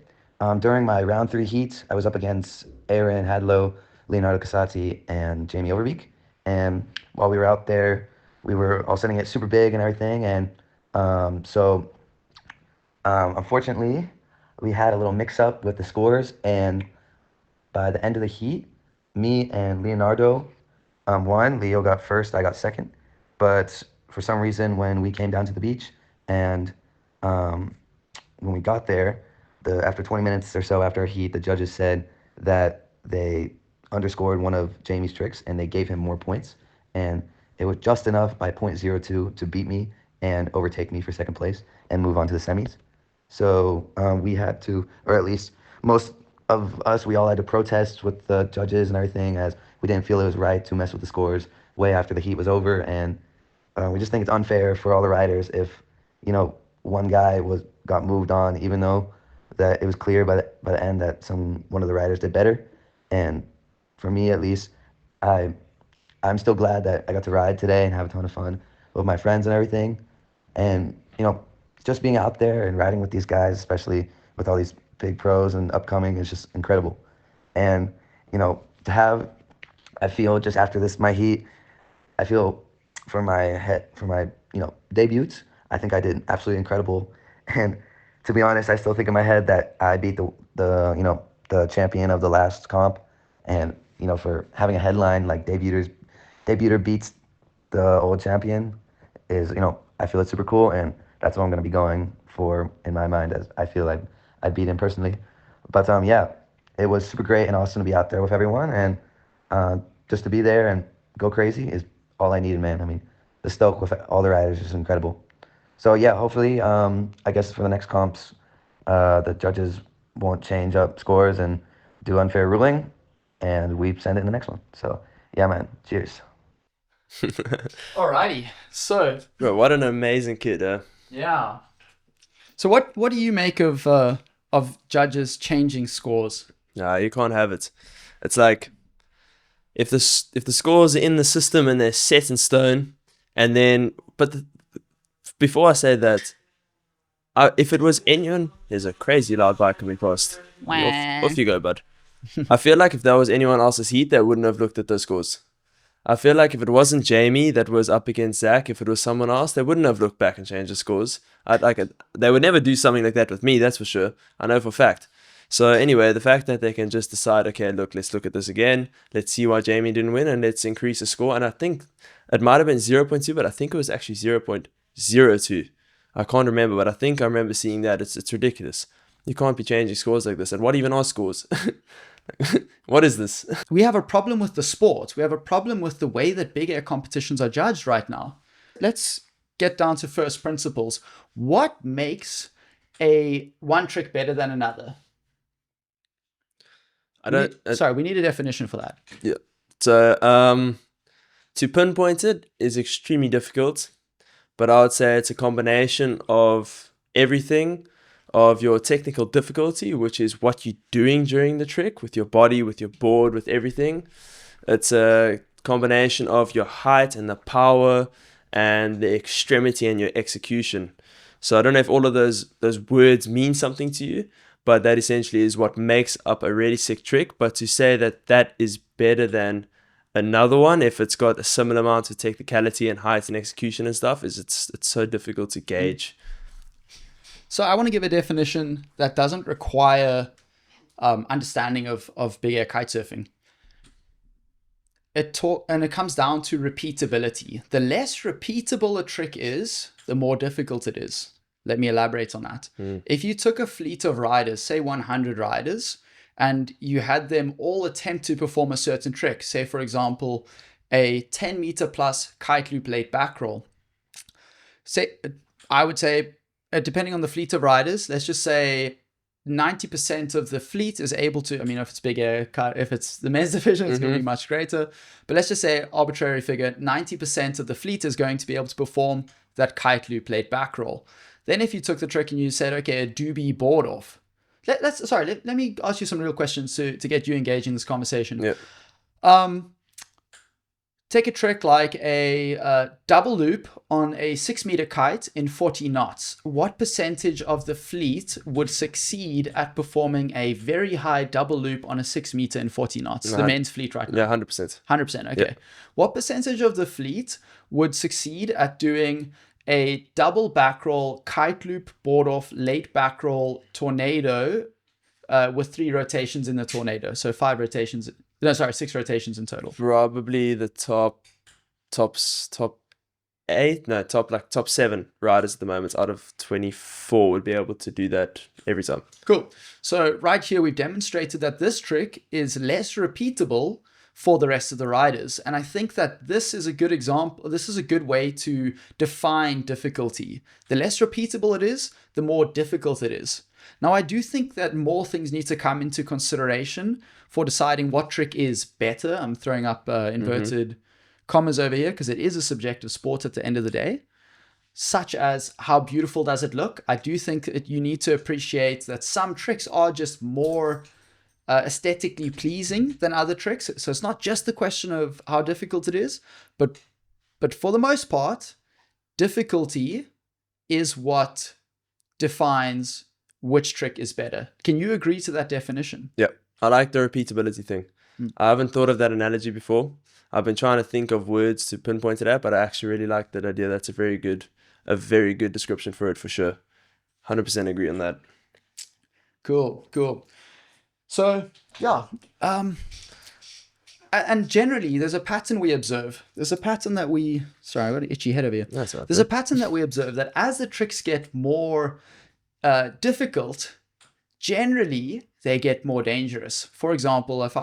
during my round 3 heat, I was up against Aaron Hadlow, Leonardo Casati, and Jamie Overbeek. And while we were out there, we were all setting it super big and everything. And unfortunately, we had a little mix-up with the scores. And by the end of the heat, me and Leonardo won. Leo got first, I got second. But for some reason, when we came down to the beach and when we got there, after 20 minutes or so after our heat, the judges said that they underscored one of Jamie's tricks and they gave him more points. And it was just enough by 0.02 to beat me and overtake me for second place and move on to the semis. So we had to, or at least most of us, we all had to protest with the judges and everything, as we didn't feel it was right to mess with the scores way after the heat was over. And we just think it's unfair for all the riders if, one guy got moved on, even though that it was clear by the end that one of the riders did better. And for me, at least, I'm still glad that I got to ride today and have a ton of fun with my friends and everything. And just being out there and riding with these guys, especially with all these big pros and upcoming, is just incredible. And I feel just after my heat, I feel for my debuts, I think I did absolutely incredible. And to be honest, I still think in my head that I beat the champion of the last comp. And for having a headline like debuter beats the old champion is, I feel it's super cool, and that's what I'm going to be going for in my mind, as I feel like I beat him personally. But it was super great and awesome to be out there with everyone, and just to be there and go crazy is all I needed, man. I mean, the stoke with all the riders is incredible. So hopefully, I guess for the next comps, the judges won't change up scores and do unfair ruling, and we send it in the next one. So man, cheers. Alrighty, so bro, what an amazing kid, huh? Yeah. So what do you make of judges changing scores? Nah, you can't have it. It's like if the scores are in the system and they're set in stone, and then before I say that, if it was anyone, there's a crazy loud bike coming past. Off you go, bud. I feel like if that was anyone else's heat, they wouldn't have looked at those scores. I feel like if it wasn't Jamie that was up against Zach, if it was someone else, they wouldn't have looked back and changed the scores. They would never do something like that with me, that's for sure. I know for a fact. So anyway, the fact that they can just decide, okay, look, let's look at this again. Let's see why Jamie didn't win and let's increase the score. And I think it might have been 0.2, but I think it was actually 0.02. I can't remember, but I remember seeing that. It's ridiculous. You can't be changing scores like this. And what even are scores? What is this? We have a problem with the sport. We have a problem with the way that big air competitions are judged right now. Let's get down to first principles. What makes a one trick better than another? We need a definition for that. Yeah. So to pinpoint it is extremely difficult, but I would say it's a combination of everything, of your technical difficulty, which is what you're doing during the trick with your body, with your board, with everything. It's a combination of your height and the power and the extremity and your execution. So I don't know if all of those words mean something to you, but that essentially is what makes up a really sick trick. But to say that that is better than another one, if it's got a similar amount of technicality and height and execution and stuff, it's so difficult to gauge. So I want to give a definition that doesn't require understanding of big air kitesurfing. And it comes down to repeatability. The less repeatable a trick is, the more difficult it is. Let me elaborate on that. If you took a fleet of riders, say 100 riders, and you had them all attempt to perform a certain trick, say for example, a 10 meter plus kite loop late back roll. I would say, depending on the fleet of riders, let's just say 90% of the fleet is able to, if it's big air, if it's the men's division, it's going to be much greater. But let's just say, arbitrary figure, 90% of the fleet is going to be able to perform that kite loop late back roll. Then if you took the trick and you said, okay, a doobie board off. Let me ask you some real questions to get you engaged in this conversation. Yeah. Take a trick like a double loop on a 6 meter kite in 40 knots. What percentage of the fleet would succeed at performing a very high double loop on a 6 meter in 40 knots? The men's fleet right now. Yeah, 100%. 100%, okay. Yeah. What percentage of the fleet would succeed at doing a double back roll, kite loop, board off, late back roll, tornado with 3 rotations in the tornado? So 6 rotations in total. Probably the top 7 riders at the moment out of 24 would be able to do that every time. Cool. So right here, we've demonstrated that this trick is less repeatable for the rest of the riders. And I think that this is a good example. This is a good way to define difficulty. The less repeatable it is, the more difficult it is. Now, I do think that more things need to come into consideration for deciding what trick is better. I'm throwing up inverted commas over here because it is a subjective sport at the end of the day, such as how beautiful does it look? I do think that you need to appreciate that some tricks are just more aesthetically pleasing than other tricks. So it's not just the question of how difficult it is, but for the most part, difficulty is what defines which trick is better. Can you agree to that definition? Yeah, I like the repeatability thing. I haven't thought of that analogy before. I've been trying to think of words to pinpoint it at, but I actually really like that idea. That's a very good description for it, for sure. 100% agree on that. Cool. So, yeah. And generally, there's a pattern we observe. There's a pattern that we... Sorry, I got an itchy head over here. That's right. There's a pattern that we observe that as the tricks get more difficult, generally, they get more dangerous. For example, if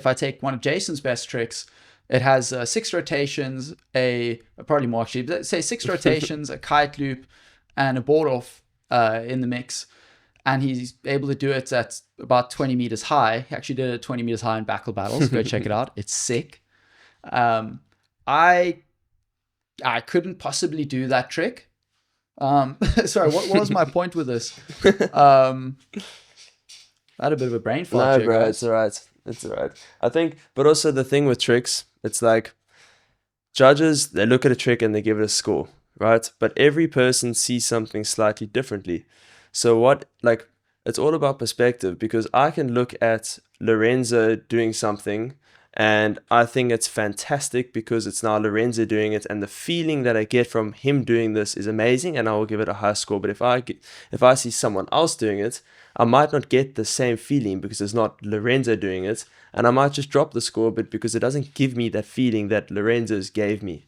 I take one of Jason's best tricks, it has 6 rotations, probably more actually, but let's say 6 rotations, a kite loop, and a board off in the mix. And he's able to do it at about 20 meters high. He actually did it at 20 meters high in BAKL Battles. Go check it out. It's sick. I couldn't possibly do that trick. Sorry, what was my point with this? I had a bit of a brain fart. No, bro, it's all right. I think, but also the thing with tricks, it's like judges, they look at a trick and they give it a score. right? But every person sees something slightly differently. So it's all about perspective, because I can look at Lorenzo doing something and I think it's fantastic because it's now Lorenzo doing it, and the feeling that I get from him doing this is amazing, and I will give it a high score. But if I see someone else doing it, I might not get the same feeling because it's not Lorenzo doing it, and I might just drop the score a bit because it doesn't give me that feeling that Lorenzo's gave me.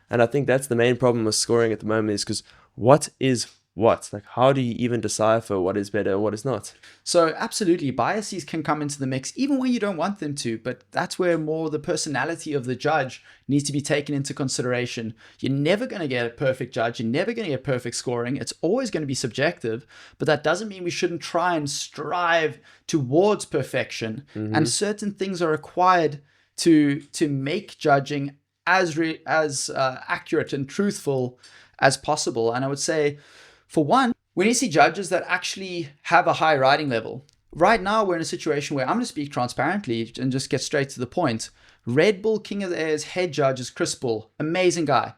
And I think that's the main problem with scoring at the moment, is because what is what? Like, how do you even decipher what is better and what is not? So absolutely, biases can come into the mix even when you don't want them to, but that's where more the personality of the judge needs to be taken into consideration. You're never going to get a perfect judge. You're never going to get perfect scoring. It's always going to be subjective, but that doesn't mean we shouldn't try and strive towards perfection. And certain things are required to make judging as accurate and truthful as possible. And I would say, for one, we need to see judges that actually have a high writing level. Right now, we're in a situation where I'm going to speak transparently and just get straight to the point. Red Bull King of the Air's head judge is Chris Bull. Amazing guy.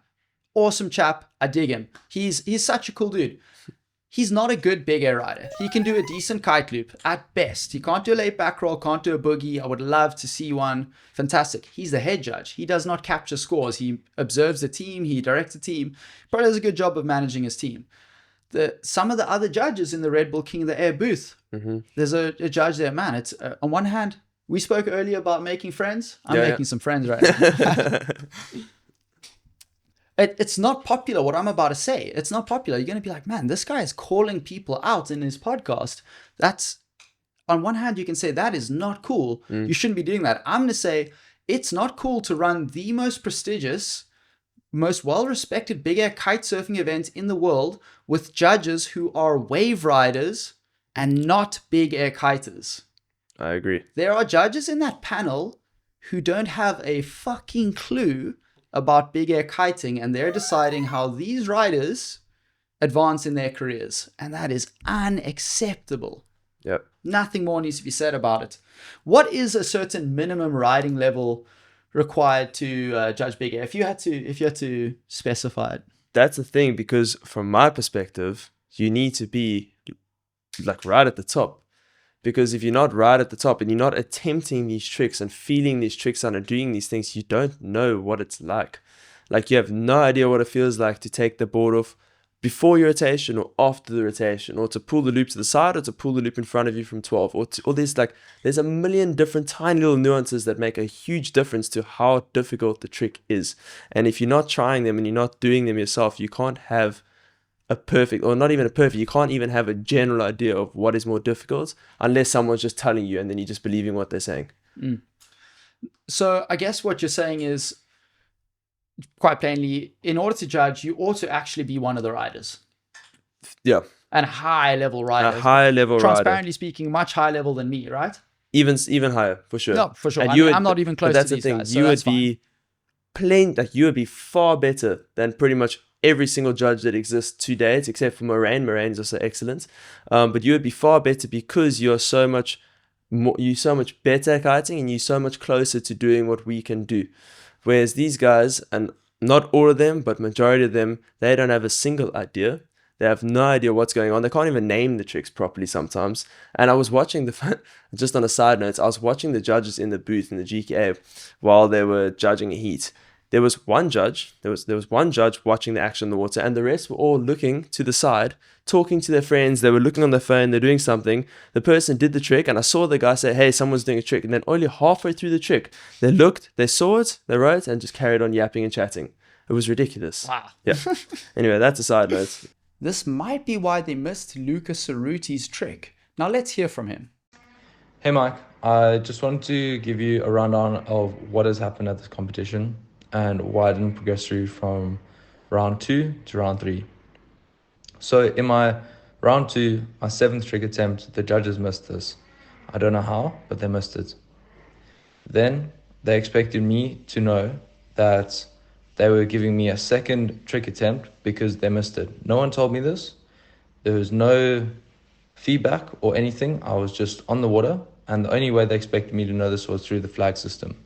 Awesome chap. I dig him. He's such a cool dude. He's not a good big air rider. He can do a decent kite loop at best. He can't do a late back roll, can't do a boogie. I would love to see one. Fantastic. He's the head judge. He does not capture scores. He observes the team. He directs the team. Probably does a good job of managing his team. Some of the other judges in the Red Bull King of the Air booth, there's a judge there, man. It's on one hand, we spoke earlier about making friends. I'm making some friends right now. It's not popular what I'm about to say. It's not popular. You're going to be like, man, this guy is calling people out in his podcast. That's, on one hand, you can say that is not cool. You shouldn't be doing that. I'm going to say it's not cool to run the most prestigious, most well-respected big air kite surfing event in the world with judges who are wave riders and not big air kiters. I agree. There are judges in that panel who don't have a fucking clue about big air kiting, and they're deciding how these riders advance in their careers, and that is unacceptable. Yep. Nothing more needs to be said about it. What is a certain minimum riding level required to judge big air, if you had to specify it? That's the thing, because from my perspective, you need to be like right at the top. Because if you're not right at the top and you're not attempting these tricks and feeling these tricks out and doing these things, you don't know what it's like. Like, you have no idea what it feels like to take the board off before your rotation or after the rotation, or to pull the loop to the side, or to pull the loop in front of you from 12, or there's a million different tiny little nuances that make a huge difference to how difficult the trick is. And if you're not trying them and you're not doing them yourself, you can't have a perfect, or not even a perfect, you can't even have a general idea of what is more difficult unless someone's just telling you and then you're just believing what they're saying. So I guess what you're saying is, quite plainly, in order to judge, you ought to actually be one of the riders. Yeah. And high level rider. A high level rider. Transparently speaking, much higher level than me, right? Even higher, for sure. No, for sure. And I'm not even close to these guys. So you would be far better than pretty much every single judge that exists to date, except for Moraine. Moraine is also excellent. But you would be far better because you're so much better at kiting, and you're so much closer to doing what we can do. Whereas these guys, and not all of them, but majority of them, they don't have a single idea. They have no idea what's going on. They can't even name the tricks properly sometimes. And I was watching just on a side note, I was watching the judges in the booth in the GKA while they were judging a heat. There was one judge watching the action in the water, and the rest were all looking to the side, talking to their friends. They were looking on their phone, they're doing something. The person did the trick, and I saw the guy say, hey, someone's doing a trick. And then only halfway through the trick, they looked, they saw it, they wrote, and just carried on yapping and chatting. It was ridiculous. Wow. Yeah. Anyway, that's a side note. This might be why they missed Luca Cerruti's trick. Now let's hear from him. Hey Mike, I just wanted to give you a rundown of what has happened at this competition and why I didn't progress through from round 2 to round 3. So in my round 2, my 7th trick attempt, the judges missed this. I don't know how, but they missed it. Then they expected me to know that they were giving me a 2nd trick attempt because they missed it. No one told me this. There was no feedback or anything. I was just on the water, and the only way they expected me to know this was through the flag system.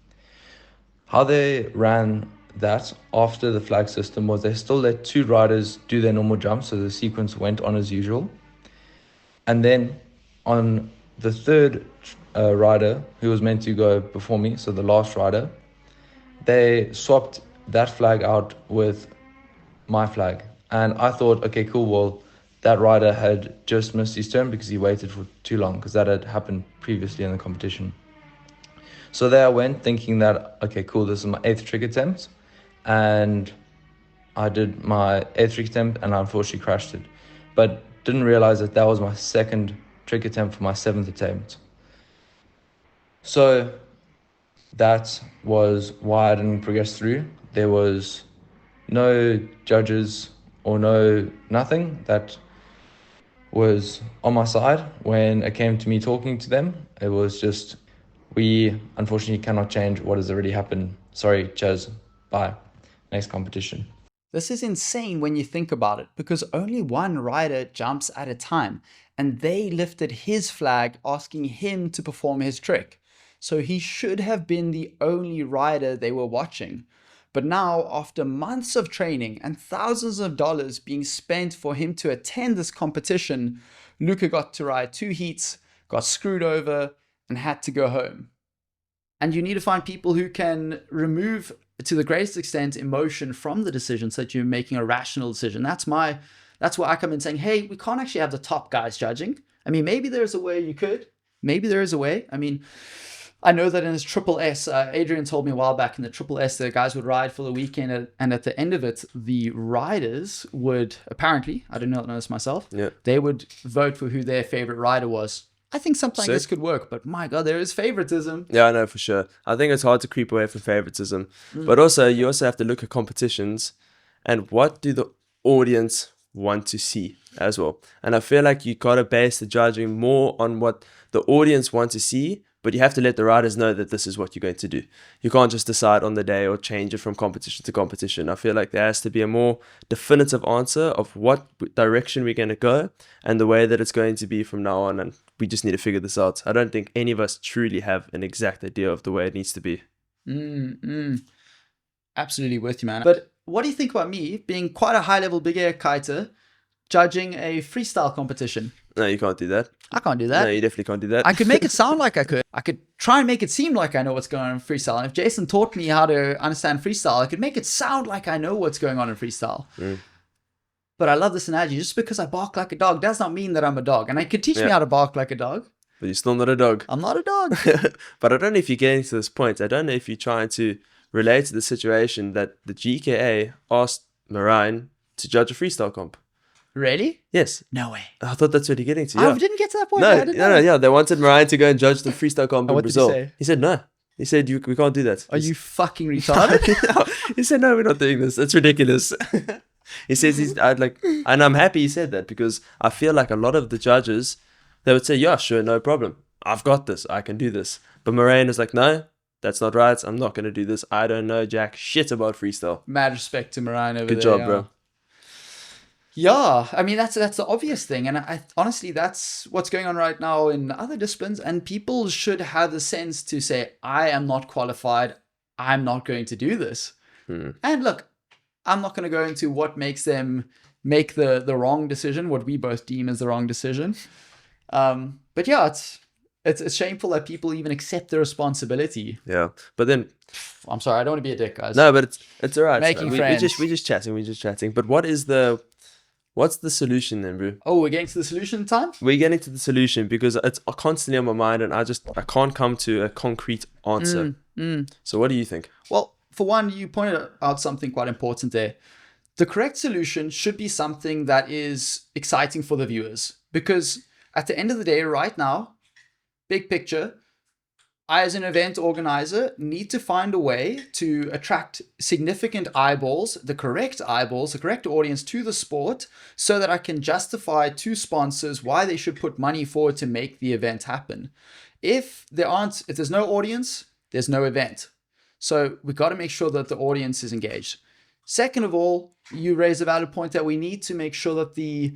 How they ran that after the flag system was they still let 2 riders do their normal jump, so the sequence went on as usual. And then on the third rider, who was meant to go before me, so the last rider, they swapped that flag out with my flag. And I thought, okay, cool, well, that rider had just missed his turn because he waited for too long, because that had happened previously in the competition. So there I went thinking that, okay, cool, this is my 8th trick attempt. And I did my 8th trick attempt and I unfortunately crashed it. But didn't realize that that was my 2nd trick attempt for my 7th attempt. So that was why I didn't progress through. There was no judges or nothing that was on my side when it came to me talking to them. It was just, we unfortunately cannot change what has already happened. Sorry, Chaz, bye. Next competition. This is insane when you think about it, because only one rider jumps at a time, and they lifted his flag asking him to perform his trick. So he should have been the only rider they were watching. But now, after months of training and thousands of dollars being spent for him to attend this competition, Luca got to ride 2 heats, got screwed over, and had to go home. And you need to find people who can remove, to the greatest extent, emotion from the decision so that you're making a rational decision. That's where I come in saying, hey, we can't actually have the top guys judging. I mean, maybe there's a way you could. Maybe there is a way. I mean, I know that in his Triple S, Adrian told me a while back, in the Triple S, the guys would ride for the weekend, and at the end of it, the riders would, apparently, I didn't know this myself, they would vote for who their favorite rider was. I think something like this could work, but my God, there is favoritism. Yeah, I know for sure. I think it's hard to creep away from favoritism. But also, you also have to look at competitions and what do the audience want to see as well. And I feel like you got to base the judging more on what the audience wants to see, but you have to let the riders know that this is what you're going to do. You can't just decide on the day or change it from competition to competition. I feel like there has to be a more definitive answer of what direction we're going to go and the way that it's going to be from now on. And we just need to figure this out. I don't think any of us truly have an exact idea of the way it needs to be. Absolutely with you, man. But what do you think about me being quite a high-level big air kiter judging a freestyle competition? No, you can't do that. I can't do that. No, you definitely can't do that. I could make it sound like I could. I could try and make it seem like I know what's going on in freestyle. And if Jason taught me how to understand freestyle, I could make it sound like I know what's going on in freestyle. But I love this analogy. Just because I bark like a dog does not mean that I'm a dog. And I could teach me how to bark like a dog. But you're still not a dog. I'm not a dog. But I don't know if you're getting to this point. I don't know if you're trying to relate to the situation that the GKA asked Marine to judge a freestyle comp. Really? Yes. No way. I thought that's what you're getting to. I didn't get to that point. No. They wanted Marine to go and judge the freestyle comp in Brazil. Did he say? He said no. He said we can't do that. Are you fucking retarded? He said no, we're not doing this. It's ridiculous. He says and I'm happy he said that, because I feel like a lot of the judges, they would say, yeah, sure, no problem. I've got this. I can do this. But Marine is like, no, that's not right. I'm not going to do this. I don't know jack shit about freestyle. Mad respect to Marine over there. Good job, bro. Yeah, I mean, that's the obvious thing. And I honestly, that's what's going on right now in other disciplines. And people should have the sense to say, I am not qualified. I'm not going to do this. And look, I'm not going to go into what makes them make the wrong decision, what we both deem as the wrong decision. But yeah, it's shameful that people even accept the responsibility. Yeah, but then I'm sorry, I don't want to be a dick, guys. No, but it's all right. Making friends. We're just chatting. But what's the solution then, bro? Oh, we're getting to the solution time? We're getting to the solution because it's constantly on my mind and I can't come to a concrete answer. So what do you think? Well, for one, you pointed out something quite important there. The correct solution should be something that is exciting for the viewers, because at the end of the day, right now, big picture, I, as an event organizer, need to find a way to attract significant eyeballs, the correct audience to the sport, so that I can justify to sponsors why they should put money forward to make the event happen. If there's no audience, there's no event. So we got to make sure that the audience is engaged. Second of all, you raise a valid point that we need to make sure that the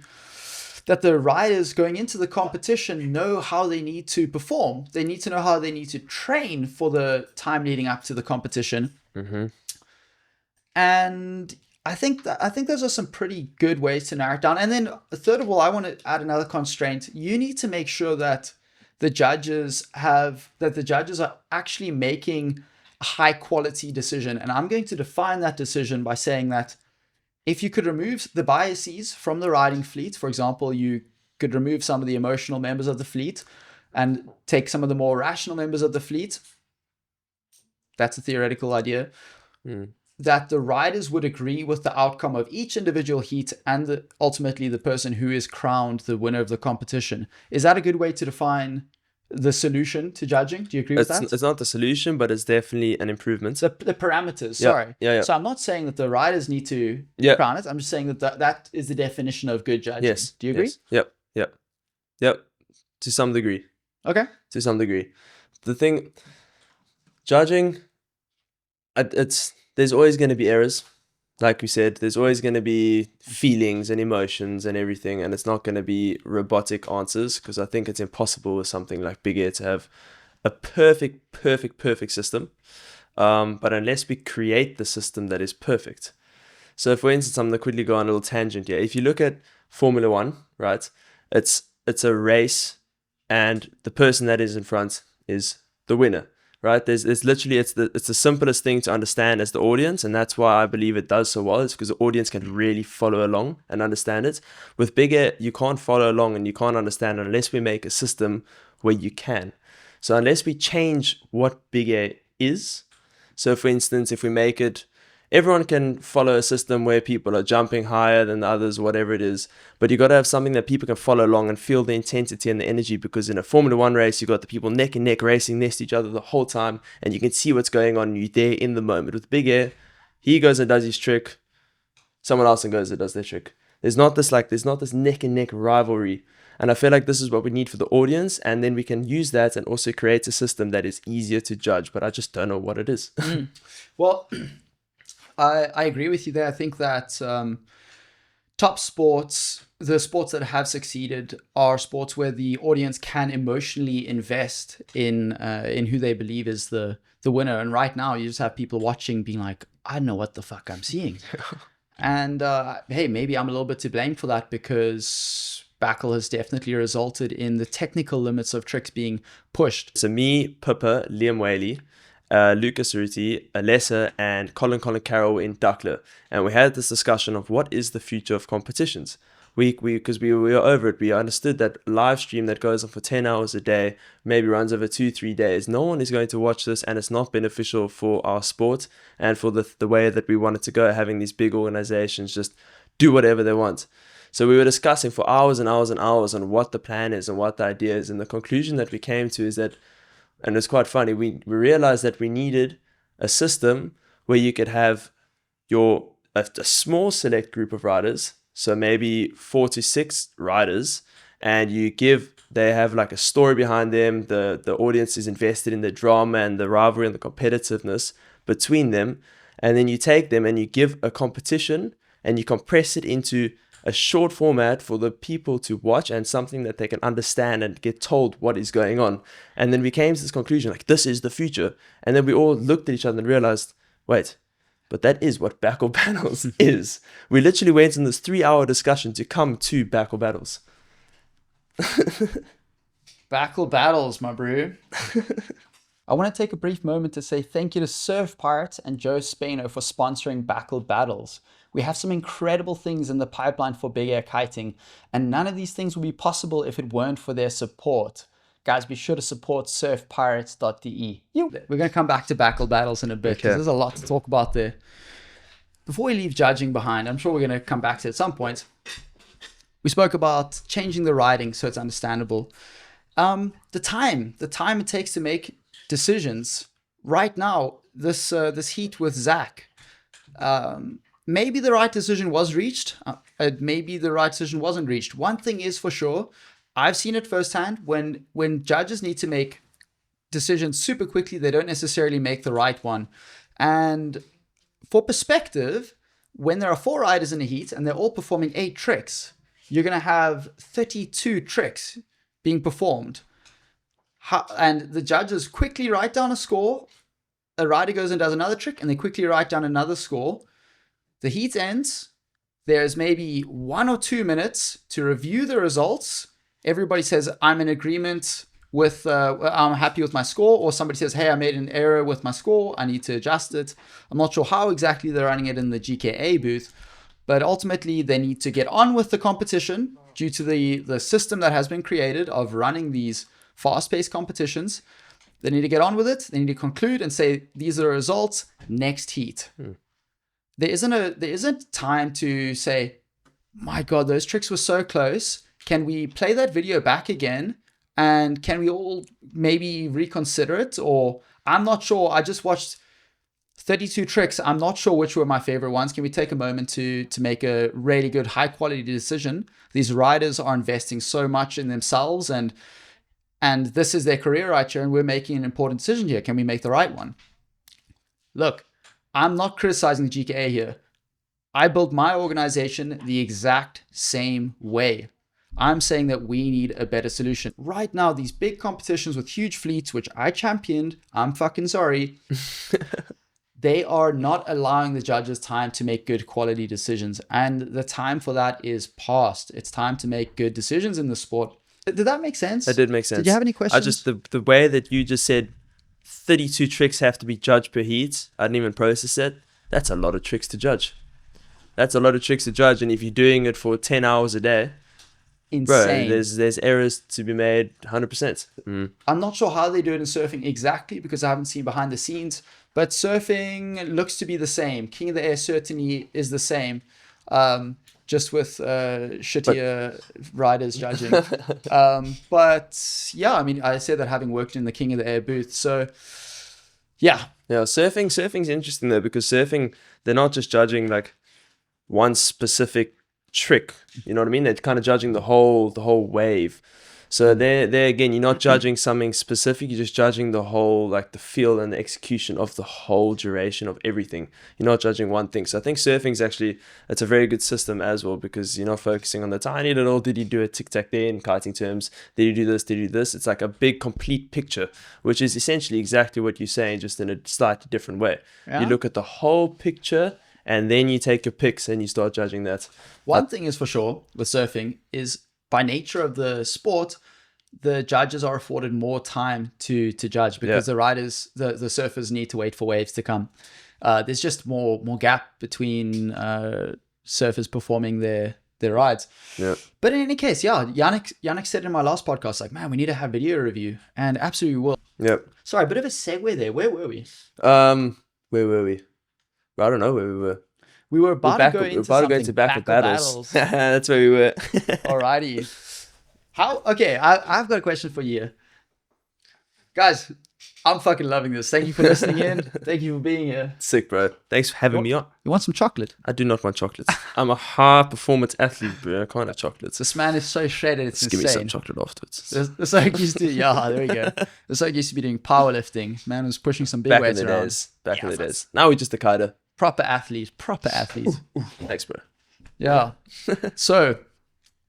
riders going into the competition know how they need to perform. They need to know how they need to train for the time leading up to the competition. And I think those are some pretty good ways to narrow it down. And then third of all, I want to add another constraint. You need to make sure that the judges are actually making a high quality decision. And I'm going to define that decision by saying that if you could remove the biases from the riding fleet, for example, you could remove some of the emotional members of the fleet and take some of the more rational members of the fleet. That's a theoretical idea. That the riders would agree with the outcome of each individual heat and ultimately the person who is crowned the winner of the competition. Is that a good way to define the solution to judging? Do you agree with that? It's not the solution, but it's definitely an improvement. The parameters, sorry. Yeah. So I'm not saying that the riders need to crown it. I'm just saying that that is the definition of good judging. Yes. Do you agree? Yes. Yep. To some degree. Okay. To some degree. The thing, judging, there's always going to be errors. Like we said, there's always going to be feelings and emotions and everything, and it's not going to be robotic answers, because I think it's impossible with something like Big Air to have a perfect system. But unless we create the system that is perfect. So for instance, I'm going to quickly go on a little tangent here. If you look at Formula One, right, it's a race, and the person that is in front is the winner. Right, there's literally it's the simplest thing to understand as the audience, and that's why I believe it does so well. It's because the audience can really follow along and understand it. With Big Air, you can't follow along and you can't understand unless we make a system where you can. So unless we change what Big Air is, so for instance, if we make it, everyone can follow a system where people are jumping higher than the others, whatever it is. But you got to have something that people can follow along and feel the intensity and the energy, because in a Formula One race, you got the people neck and neck racing next to each other the whole time, and you can see what's going on. You're there in the moment. With Big Air, he goes and does his trick, someone else goes and does their trick. There's not this neck and neck rivalry. And I feel like this is what we need for the audience, and then we can use that and also create a system that is easier to judge. But I just don't know what it is. Well, I agree with you there. I think that top sports, the sports that have succeeded, are sports where the audience can emotionally invest in who they believe is the winner. And right now, you just have people watching being like, I don't know what the fuck I'm seeing. And hey, maybe I'm a little bit to blame for that, because BAKL has definitely resulted in the technical limits of tricks being pushed. So me, Pippa, Liam Whaley, Lucas Ruti, Alessa, and Colin Carroll were in Duckler, and we had this discussion of what is the future of competitions. Because we were over it, we understood that live stream that goes on for 10 hours a day, maybe runs over 2-3 days, no one is going to watch this, and it's not beneficial for our sport and for the way that we want it to go, having these big organizations just do whatever they want. So we were discussing for hours and hours and hours on what the plan is and what the idea is, and the conclusion that we came to is that, and it's quite funny, we realized that we needed a system where you could have a small select group of riders, so maybe 4 to 6 riders, and they have like a story behind them. The audience is invested in the drama and the rivalry and the competitiveness between them, and then you take them and you give a competition and you compress it into a short format for the people to watch, and something that they can understand and get told what is going on. And then we came to this conclusion, like, this is the future. And then we all looked at each other and realized, wait, but that is what BAKL Battles is. We literally went in this 3-hour discussion to come to BAKL Battles. BAKL Battles, my bro. I want to take a brief moment to say thank you to Surf Pirate and Joe Spano for sponsoring BAKL Battles. We have some incredible things in the pipeline for big air kiting, and none of these things would be possible if it weren't for their support. Guys, be sure to support surfpirates.de. We're going to come back to BAKL Battles in a bit, because there's a lot to talk about there. Before we leave judging behind, I'm sure we're going to come back to it at some point. We spoke about changing the riding so it's understandable. The time it takes to make decisions. Right now, this heat with Zach, maybe the right decision was reached. Maybe the right decision wasn't reached. One thing is for sure, I've seen it firsthand. When judges need to make decisions super quickly, they don't necessarily make the right one. And for perspective, when there are 4 riders in a heat and they're all performing 8 tricks, you're going to have 32 tricks being performed. And the judges quickly write down a score. A rider goes and does another trick, and they quickly write down another score. the heat ends. There's maybe 1 or 2 minutes to review the results. Everybody says, I'm in agreement with, I'm happy with my score. Or somebody says, hey, I made an error with my score. I need to adjust it. I'm not sure how exactly they're running it in the GKA booth. But ultimately, they need to get on with the competition due to the system that has been created of running these fast-paced competitions. They need to get on with it. They need to conclude and say, these are the results, next heat. There isn't time to say, my God, those tricks were so close. Can we play that video back again? And can we all maybe reconsider it? Or I'm not sure. I just watched 32 tricks. I'm not sure which were my favorite ones. Can we take a moment to make a really good, high quality decision? These riders are investing so much in themselves and this is their career right here. And we're making an important decision here. Can we make the right one? Look, I'm not criticizing the GKA here. I built my organization the exact same way. I'm saying that we need a better solution. Right now, these big competitions with huge fleets, which I championed, I'm fucking sorry, they are not allowing the judges time to make good quality decisions. And the time for that is past. It's time to make good decisions in the sport. Did that make sense? That did make sense. Did you have any questions? I just, the way that you just said 32 tricks have to be judged per heat, I didn't even process it. That's a lot of tricks to judge. That's a lot of tricks to judge. And if you're doing it for 10 hours a day, insane. Bro, there's errors to be made 100%. I'm not sure how they do it in surfing exactly because I haven't seen behind the scenes, but surfing looks to be the same. King of the Air certainly is the same, just with shittier riders judging. But yeah, I mean, I said that having worked in the King of the Air booth, so yeah. Yeah, surfing's interesting though, because surfing, they're not just judging like one specific trick, you know what I mean? They're kind of judging the whole wave. So there again, you're not judging something specific, you're just judging the whole, like the feel and the execution of the whole duration of everything. You're not judging one thing. So I think surfing's actually, it's a very good system as well, because you're not focusing on the tiny little, did you do a tic-tac there in kiting terms, did you do this, did you do this? It's like a big complete picture, which is essentially exactly what you're saying, just in a slightly different way. Yeah. You look at the whole picture and then you take your picks and you start judging that. One thing is for sure with surfing is, by nature of the sport, the judges are afforded more time to judge because the riders, the surfers need to wait for waves to come. There's just more gap between surfers performing their rides. Yeah. But in any case, yeah, Yannick said in my last podcast, like, man, we need to have video review, and absolutely will. Yep. Sorry, a bit of a segue there. Where were we? Where were we? I don't know where we were. We were about to go into BAKL Battles. That's where we were. Alrighty. Okay, I've got a question for you. Guys, I'm fucking loving this. Thank you for listening in. Thank you for being here. Sick, bro. Thanks for having me on. You want some chocolate? I do not want chocolates. I'm a high performance athlete, bro. I can't have chocolates. This man is so shredded, it's Just insane. give me some chocolate afterwards. This like used to, yeah, there we go. This like used to be doing powerlifting. Man was pushing some big weights around. Back in the days. Now we're just a kiter. Proper athlete. Thanks, bro. Yeah. So,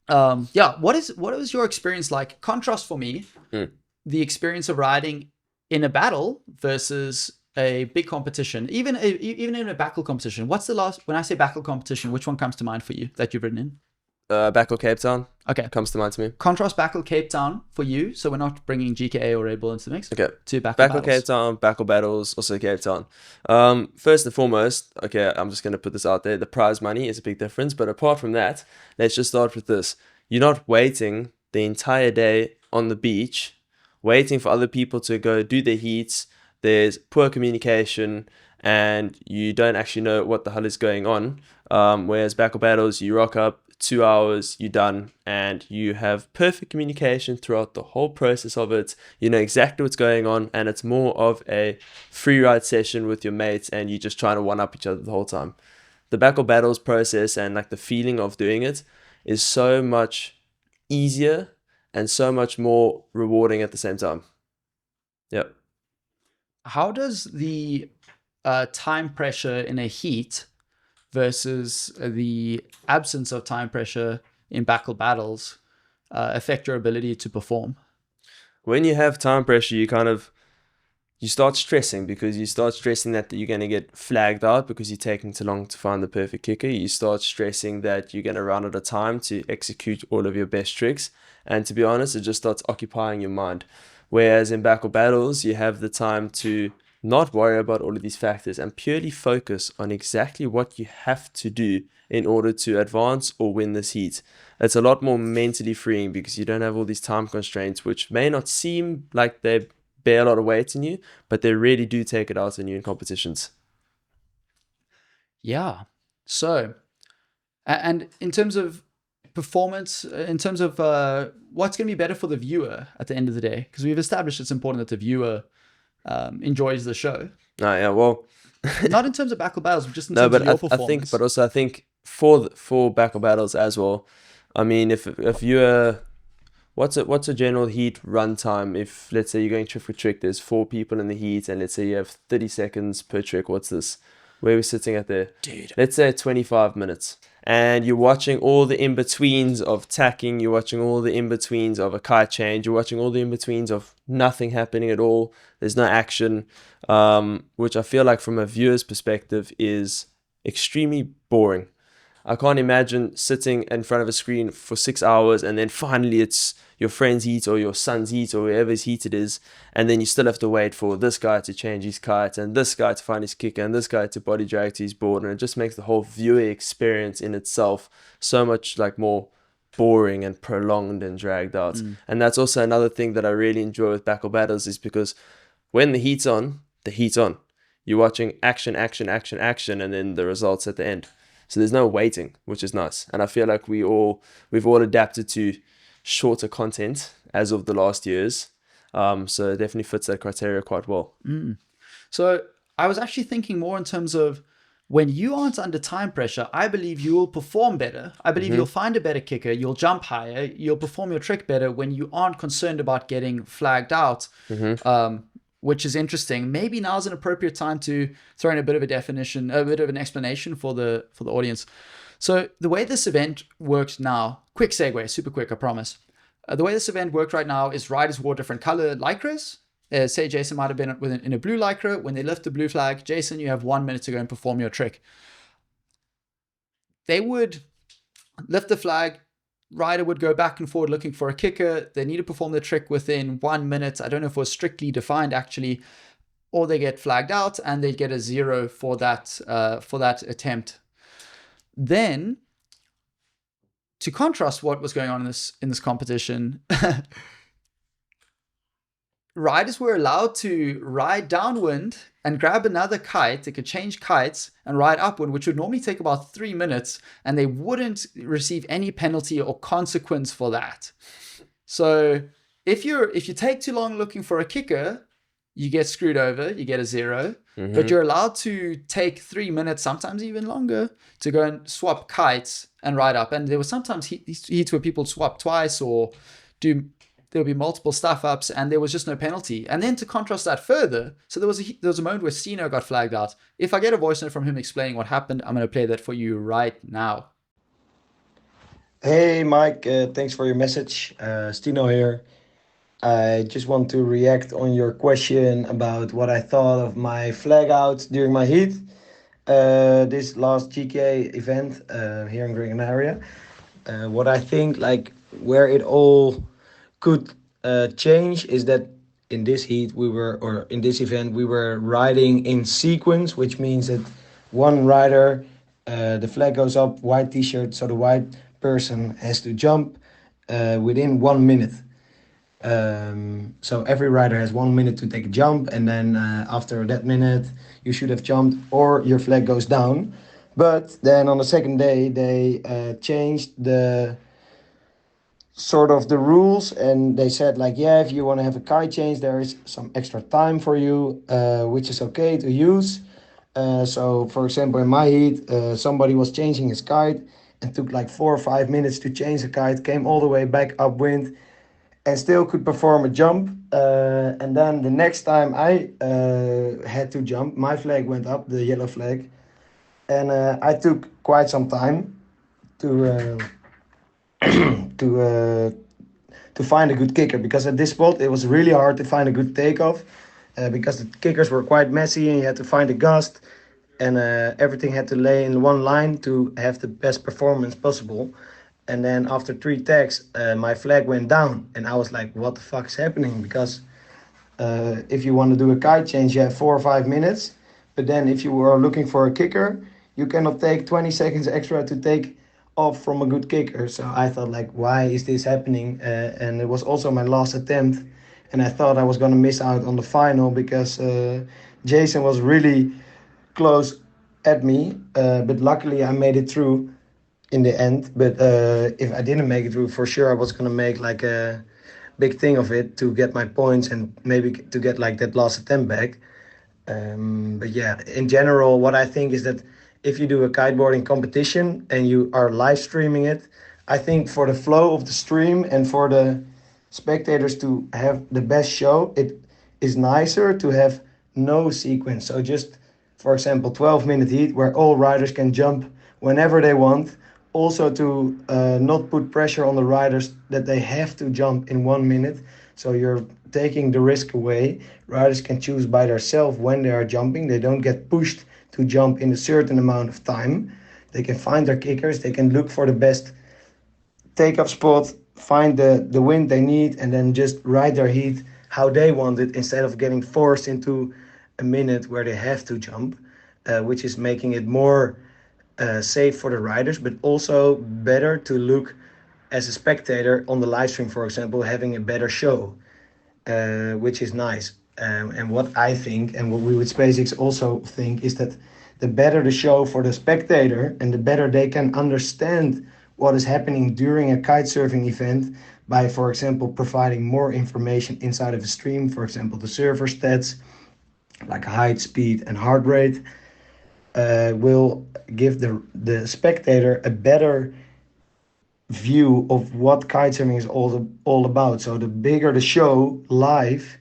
yeah, what was your experience like? Contrast for me, the experience of riding in a battle versus a big competition, even in a BAKL competition. What's the last, when I say BAKL competition, which one comes to mind for you that you've ridden in? BAKL Cape Town. Okay. Comes to mind to me. Contrast BAKL Cape Town for you. So we're not bringing GKA or Red Bull into the mix. Okay. To BAKL BAKL Battles. Cape Town, BAKL Battles, also Cape Town. First and foremost, okay, I'm just going to put this out there. The prize money is a big difference. But apart from that, let's just start with this. You're not waiting the entire day on the beach, waiting for other people to go do their heats. There's poor communication and you don't actually know what the hell is going on. Whereas BAKL Battles, you rock up, 2 hours, you're done, and you have perfect communication throughout the whole process of it. You know exactly what's going on, and it's more of a free ride session with your mates, and you're just trying to one up each other the whole time. The BAKL Battles process and like the feeling of doing it is so much easier and so much more rewarding at the same time. Yep. How does the time pressure in a heat versus the absence of time pressure in BAKL Battles affect your ability to perform? When you have time pressure, you you start stressing, because you start stressing that you're going to get flagged out because you're taking too long to find the perfect kicker. You start stressing that you're going to run out of time to execute all of your best tricks. And to be honest, it just starts occupying your mind. Whereas in BAKL Battles, you have the time to not worry about all of these factors and purely focus on exactly what you have to do in order to advance or win this heat. It's a lot more mentally freeing because you don't have all these time constraints, which may not seem like they bear a lot of weight in you, but they really do take it out on you in competitions. Yeah. So, and in terms of performance, in terms of what's going to be better for the viewer at the end of the day, because we've established it's important that the viewer enjoys the show. Oh, yeah, well, not in terms of BAKL Battles, but just in no, terms but of your performance. I think for BAKL Battles as well. I mean, if you're what's a general heat run time? If let's say you're going trick for trick, there's 4 people in the heat, and let's say you have 30 seconds per trick. What's this? Where are we sitting at there? Dude. Let's say 25 minutes. And you're watching all the in-betweens of tacking, you're watching all the in-betweens of a kite change, you're watching all the in-betweens of nothing happening at all. There's no action, which I feel like from a viewer's perspective is extremely boring. I can't imagine sitting in front of a screen for 6 hours and then finally it's your friend's heat or your son's heat or whoever's heat it is, and then you still have to wait for this guy to change his kite and this guy to find his kicker and this guy to body drag to his board, and it just makes the whole viewer experience in itself so much like more boring and prolonged and dragged out. And that's also another thing that I really enjoy with BAKL Battles, is because when the heat's on, you're watching action, and then the results at the end. So there's no waiting, which is nice. And I feel like we've all adapted to shorter content as of the last years. So it definitely fits that criteria quite well. So I was actually thinking more in terms of when you aren't under time pressure, I believe you will perform better. I believe you'll find a better kicker, you'll jump higher, you'll perform your trick better when you aren't concerned about getting flagged out. Which is interesting. Maybe now's an appropriate time to throw in a bit of a definition, a bit of an explanation for the audience. So the way this event works now, quick segue, super quick, I promise. The way this event works right now is riders wore different color lycras. Say Jason might have been in a blue lycra. When they lift the blue flag, Jason, you have 1 minute to go and perform your trick. They would lift the flag. Rider would go back and forward looking for a kicker. They need to perform the trick within 1 minute. I don't know if it was strictly defined actually, or they get flagged out and they get a 0 for that attempt. Then, to contrast what was going on in this competition, riders were allowed to ride downwind and grab another kite. They could change kites and ride upwind, which would normally take about 3 minutes, and they wouldn't receive any penalty or consequence for that. So if you take too long looking for a kicker, you get screwed over, you get a 0, but you're allowed to take 3 minutes, sometimes even longer, to go and swap kites and ride up. And there were sometimes heats where people swap twice or there'll be multiple stuff ups, and there was just no penalty. And then to contrast that further, so there was a moment where Stino got flagged out. If I get a voice note from him explaining what happened, I'm going to play that for you right now. Hey Mike, thanks for your message. Stino here. I just want to react on your question about what I thought of my flag out during my heat. This last GKA event here in Gran Canaria. What I think, like, where it all could change is that in this event we were riding in sequence, which means that one rider, the flag goes up, white t-shirt, so the white person has to jump within 1 minute. So every rider has 1 minute to take a jump, and then after that minute you should have jumped or your flag goes down. But then on the second day they changed the rules, and they said, like, yeah, if you want to have a kite change, there is some extra time for you, which is okay to use. So for example, in my heat, somebody was changing his kite and took like 4 or 5 minutes to change the kite, came all the way back upwind and still could perform a jump. And then the next time I had to jump, my flag went up, the yellow flag, and I took quite some time to find a good kicker, because at this spot it was really hard to find a good takeoff, because the kickers were quite messy and you had to find a gust, and everything had to lay in one line to have the best performance possible. And then after 3 tags, my flag went down, and I was like, what the fuck is happening? Because if you want to do a kite change, you have 4 or 5 minutes. But then if you are looking for a kicker, you cannot take 20 seconds extra to take off from a good kicker. So I thought, like, why is this happening? And it was also my last attempt. And I thought I was going to miss out on the final because Jason was really close at me. But luckily I made it through in the end. But if I didn't make it through, for sure I was going to make like a big thing of it to get my points and maybe to get like that last attempt back. But yeah, in general, what I think is that if you do a kiteboarding competition and you are live streaming it, I think for the flow of the stream and for the spectators to have the best show, it is nicer to have no sequence. So just, for example, 12-minute heat where all riders can jump whenever they want. Also to not put pressure on the riders that they have to jump in 1 minute. So you're taking the risk away. Riders can choose by themselves when they are jumping. They don't get pushed to jump in a certain amount of time. They can find their kickers. They can look for the best take-off spot, find the wind they need, and then just ride their heat how they want it instead of getting forced into a minute where they have to jump, which is making it more safe for the riders, but also better to look as a spectator on the live stream, for example, having a better show, which is nice. And what I think, and what we with SpaceX also think, is that the better the show for the spectator and the better they can understand what is happening during a kitesurfing event by, for example, providing more information inside of a stream, for example, the surfer stats like height, speed, and heart rate, will give the spectator a better view of what kitesurfing is all about. So the bigger the show live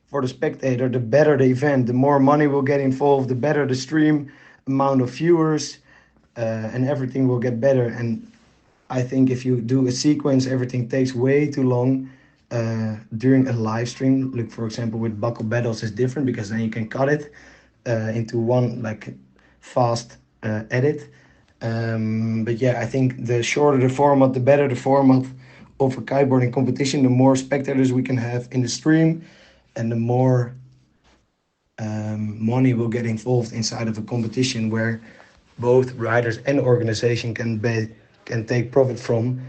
for the spectator, the better the event, the more money will get involved, the better the stream amount of viewers, and everything will get better. And I think if you do a sequence, everything takes way too long during a live stream. Look, for example, with BAKL Battles is different because then you can cut it into one like fast edit. But yeah, I think the shorter the format, the better the format of a kiteboarding competition, the more spectators we can have in the stream, and the more money will get involved inside of a competition where both riders and organization can take profit from,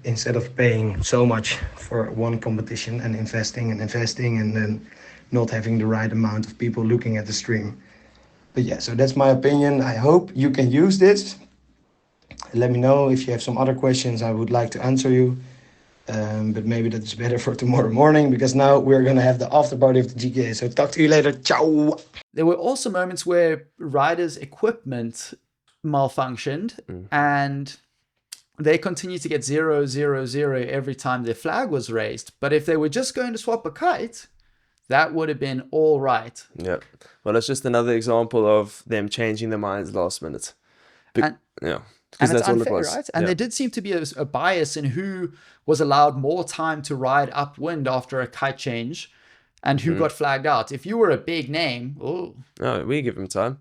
instead of paying so much for one competition and investing and then not having the right amount of people looking at the stream. But yeah, so that's my opinion. I hope you can use this. Let me know if you have some other questions. I would like to answer you. But maybe that is better for tomorrow morning because now we're going to have the after party of the GKA. So talk to you later. Ciao. There were also moments where riders' equipment malfunctioned and they continued to get 0, 0, 0 every time their flag was raised. But if they were just going to swap a kite, that would have been all right. Yeah. Well, it's just another example of them changing their minds last minute. Yeah. And it's unfair, right? And there did seem to be a bias in who was allowed more time to ride upwind after a kite change and who got flagged out. If you were a big name, no, we give him time.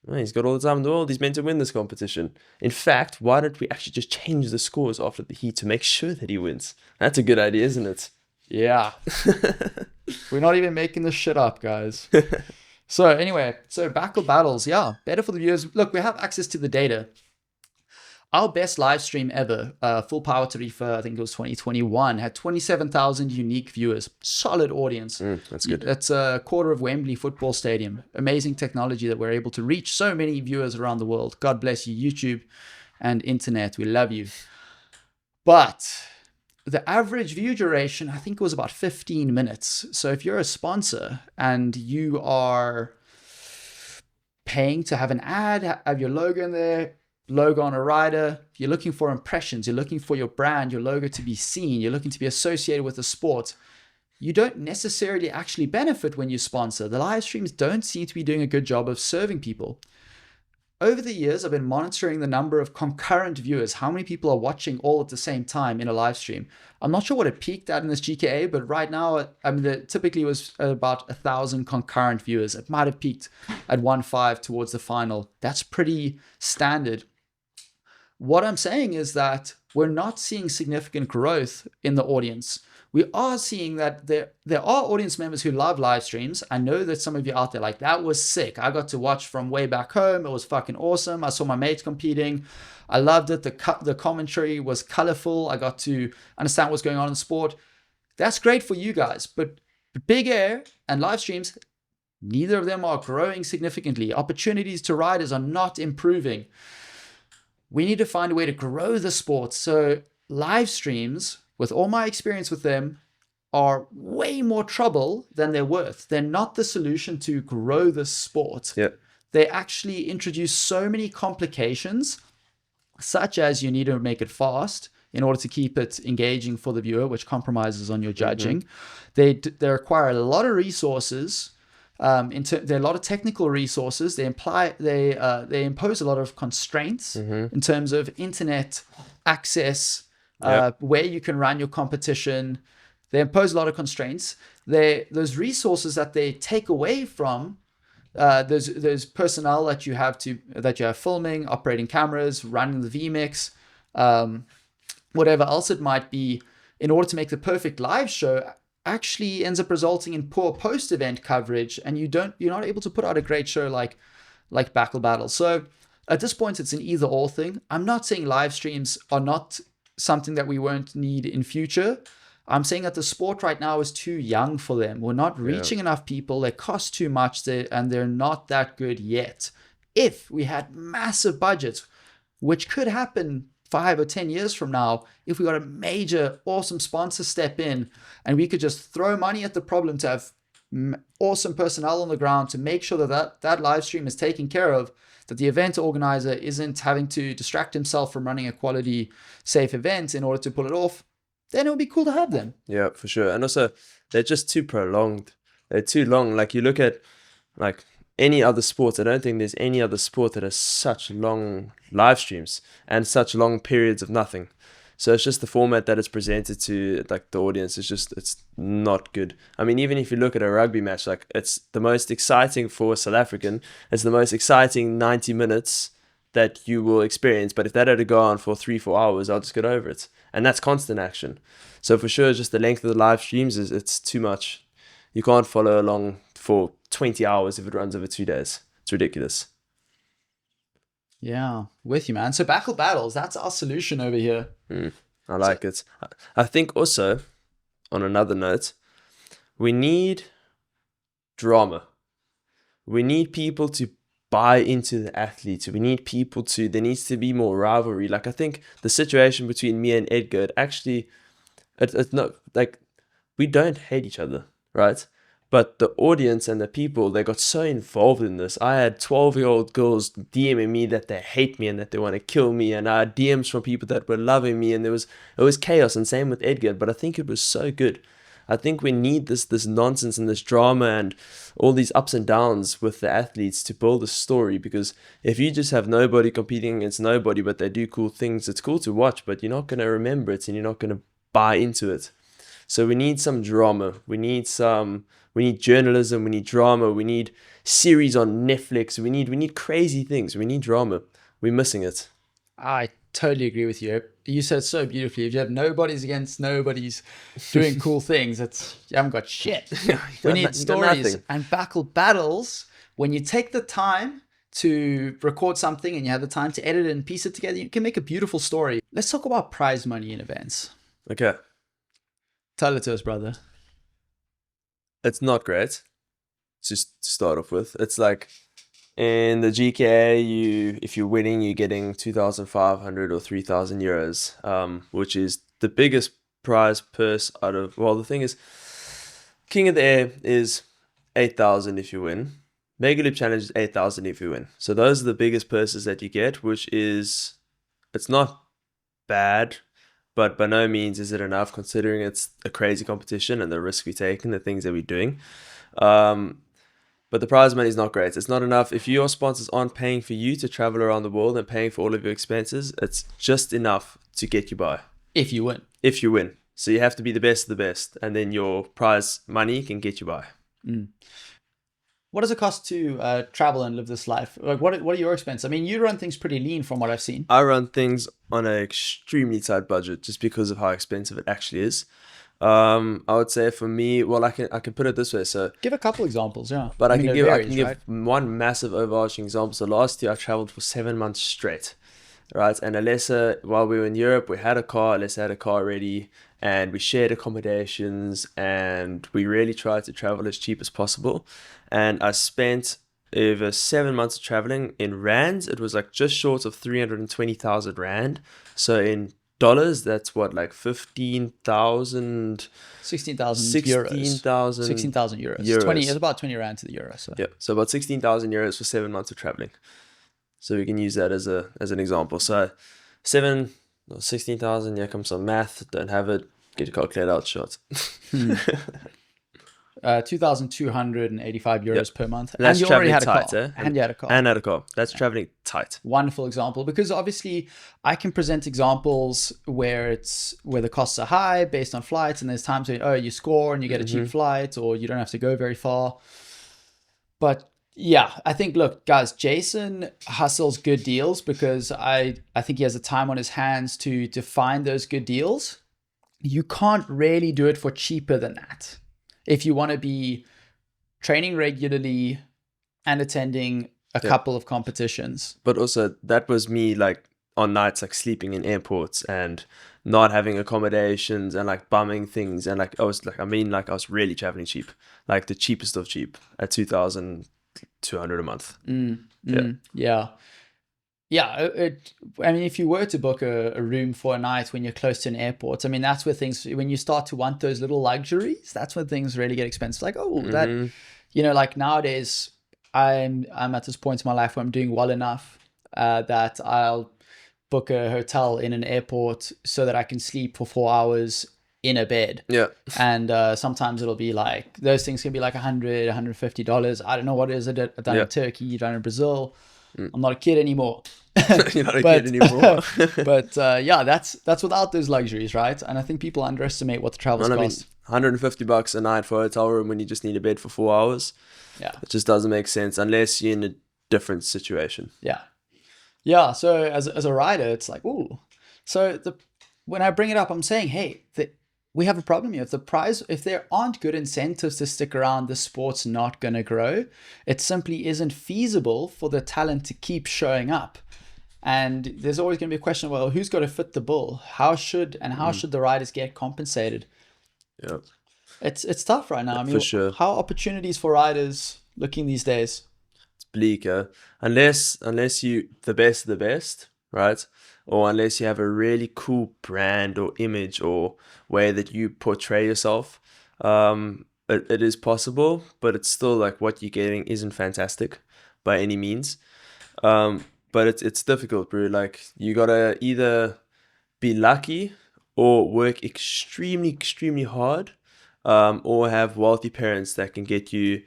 Oh, he's got all the time in the world. He's meant to win this competition. In fact, why don't we actually just change the scores after the heat to make sure that he wins? That's a good idea, isn't it? Yeah. We're not even making this shit up, guys. So anyway, BAKL Battles, yeah, better for the viewers. Look, we have access to the data. Our best live stream ever, Full Power Tarifa, I think it was 2021, had 27,000 unique viewers. Solid audience. That's good. That's a quarter of Wembley Football Stadium. Amazing technology that we're able to reach so many viewers around the world. God bless you, YouTube and internet. We love you. But the average view duration, I think it was about 15 minutes. So if you're a sponsor and you are paying to have an ad, have your logo in there, logo on a rider, you're looking for impressions, you're looking for your brand, your logo to be seen, you're looking to be associated with the sport, you don't necessarily actually benefit when you sponsor. The live streams don't seem to be doing a good job of serving people. over the years, I've been monitoring the number of concurrent viewers, how many people are watching all at the same time in a live stream. I'm not sure what it peaked at in this GKA, but right now, I mean, it typically was about 1,000 concurrent viewers. It might have peaked at 1.5 towards the final. That's pretty standard. What I'm saying is that we're not seeing significant growth in the audience. We are seeing that there are audience members who love live streams. I know that some of you out there like, that was sick. I got to watch from way back home. It was fucking awesome. I saw my mates competing. I loved it. The commentary was colorful. I got to understand what's going on in sport. That's great for you guys. But big air and live streams, neither of them are growing significantly. Opportunities to riders are not improving. We need to find a way to grow the sport. So live streams, with all my experience with them, are way more trouble than they're worth. They're not the solution to grow the sport. Yeah. They actually introduce so many complications, such as you need to make it fast in order to keep it engaging for the viewer, which compromises on your judging. They require a lot of resources. There are a lot of technical resources. They impose a lot of constraints in terms of internet access, where you can run your competition. They impose a lot of constraints. Those resources that they take away from those personnel that you have filming, operating cameras, running the vmix, whatever else it might be, in order to make the perfect live show, actually ends up resulting in poor post-event coverage, and you're not able to put out a great show like BAKL Battles. So at this point, it's an either-or thing. I'm not saying live streams are not something that we won't need in future. I'm saying that the sport right now is too young for them. We're not reaching enough people. They cost too much, and they're not that good yet. If we had massive budgets, which could happen 5 or 10 years from now, if we got a major, awesome sponsor step in and we could just throw money at the problem to have awesome personnel on the ground to make sure that live stream is taken care of, that the event organizer isn't having to distract himself from running a quality, safe event in order to pull it off, then it would be cool to have them. Yeah, for sure. And also, they're just too prolonged. They're too long. Like, you look at like any other sport, I don't think there's any other sport that has such long live streams and such long periods of nothing. So it's just the format that is presented to like the audience. It's not good. I mean, even if you look at a rugby match, like, it's the most exciting for South African. It's the most exciting 90 minutes that you will experience. But if that had to go on for 3-4 hours, I'll just get over it. And that's constant action. So for sure, just the length of the live streams it's too much. You can't follow along for 20 hours if it runs over 2 days. It's ridiculous. Yeah, with you, man. So BAKL Battles, that's our solution over here. I like it. I think also, on another note, we need drama. We need people to buy into the athletes. We need people there needs to be more rivalry. Like, I think the situation between me and Edgar, it's not, like, we don't hate each other, right? But the audience and the people, they got so involved in this. I had 12-year-old girls DMing me that they hate me and that they want to kill me. And I had DMs from people that were loving me. And it was chaos. And same with Edgar. But I think it was so good. I think we need this nonsense and this drama and all these ups and downs with the athletes to build a story. Because if you just have nobody competing against nobody, but they do cool things, it's cool to watch, but you're not going to remember it and you're not going to buy into it. So we need some drama. We need journalism. We need drama. We need series on Netflix. We need crazy things. We need drama. We're missing it. I totally agree with you. You said so beautifully. If you have nobodies against nobodies doing cool things, you haven't got shit. We need stories. And BAKL Battles, when you take the time to record something and you have the time to edit it and piece it together, you can make a beautiful story. Let's talk about prize money in events. Okay. Tell it to us, brother. It's not great, just to start off with. It's like, in the GKA, if you're winning, you're getting 2,500 or 3,000 euros, which is the biggest prize purse out of, well, the thing is, King of the Air is 8,000 if you win. Mega Loop Challenge is 8,000 if you win. So those are the biggest purses that you get, it's not bad, but by no means is it enough considering it's a crazy competition and the risk we take and the things that we're doing. But the prize money is not great. It's not enough. If your sponsors aren't paying for you to travel around the world and paying for all of your expenses, it's just enough to get you by. If you win. If you win. So you have to be the best of the best, and then your prize money can get you by. What does it cost to travel and live this life? Like, what are your expenses? I mean, you run things pretty lean from what I've seen. I run things on an extremely tight budget just because of how expensive it actually is. I would say for me, well, I can put it this way. So give a couple examples, yeah. But I mean, can it give right? one massive overarching example. So last year I traveled for 7 months straight, right? And Alessa, while we were in Europe, we had a car. Alessa had a car already, and we shared accommodations, and we really tried to travel as cheap as possible. And I spent over 7 months of traveling in rands. It was like just short of 320,000 rand. So in dollars, that's what, like 15,000, 16,000 euros. 16,000 euros. It's about 20 rand to the euro. So yeah, so about 16,000 euros for 7 months of traveling. So we can use that as an example. So 16,000. Here comes some math. Don't have it. Get your calculator out, shot. 2,285 euros per month. And that's you already had a tight, car. And you had a car. And had a car. That's traveling tight. Wonderful example, because obviously I can present examples where the costs are high based on flights, and there's times where you score and you get a cheap flight, or you don't have to go very far. But yeah, I think, look, guys, Jason hustles good deals because I think he has the time on his hands to find those good deals. You can't really do it for cheaper than that if you want to be training regularly and attending a couple of competitions. But also, that was me, like, on nights, like, sleeping in airports and not having accommodations and, like, bumming things. And, like, I was really traveling cheap. Like, the cheapest of cheap at 2,200 a month. Yeah. I mean, if you were to book a room for a night when you're close to an airport, I mean, that's where when you start to want those little luxuries, that's when things really get expensive. Like, that, like nowadays, I'm at this point in my life where I'm doing well enough that I'll book a hotel in an airport so that I can sleep for 4 hours in a bed. Yeah. And sometimes it'll be like, those things can be like $100, $150. I don't know what it is done in Turkey, done in Brazil. I'm not a kid anymore. You're not a kid anymore. But that's without those luxuries, right? And I think people underestimate what the travels cost. $150 a night for a hotel room when you just need a bed for 4 hours. Yeah. It just doesn't make sense unless you're in a different situation. Yeah. Yeah. So as a rider, it's like, ooh. So when I bring it up, I'm saying, hey, we have a problem here. If there aren't good incentives to stick around, the sport's not going to grow. It simply isn't feasible for the talent to keep showing up. And there's always going to be a question, well, who's got to fit the bill? How should the riders get compensated? Yeah. It's tough right now. I mean, for sure. How are opportunities for riders looking these days? It's bleak, unless you the best of the best, right? Or unless you have a really cool brand or image or way that you portray yourself, it is possible, but it's still like what you're getting isn't fantastic by any means. But it's difficult, bro. Like, you gotta either be lucky or work extremely, extremely hard, or have wealthy parents that can get you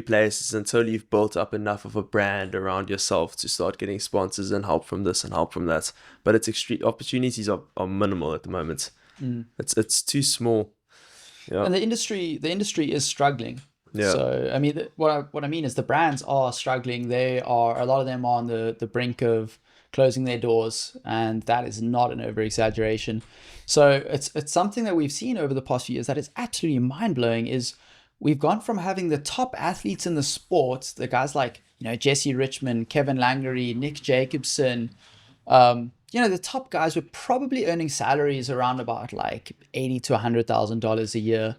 places until you've built up enough of a brand around yourself to start getting sponsors and help from this and help from that. But it's opportunities are minimal at the moment. It's too small. Yeah. And the industry is struggling. Yeah. So I mean, what I mean is the brands are struggling. A lot of them are on the brink of closing their doors, and that is not an over exaggeration. So it's something that we've seen over the past few years that is absolutely mind blowing. Is we've gone from having the top athletes in the sport, the guys like, Jesse Richmond, Kevin Langery, Nick Jacobson, the top guys were probably earning salaries around about like $80,000 to $100,000 a year,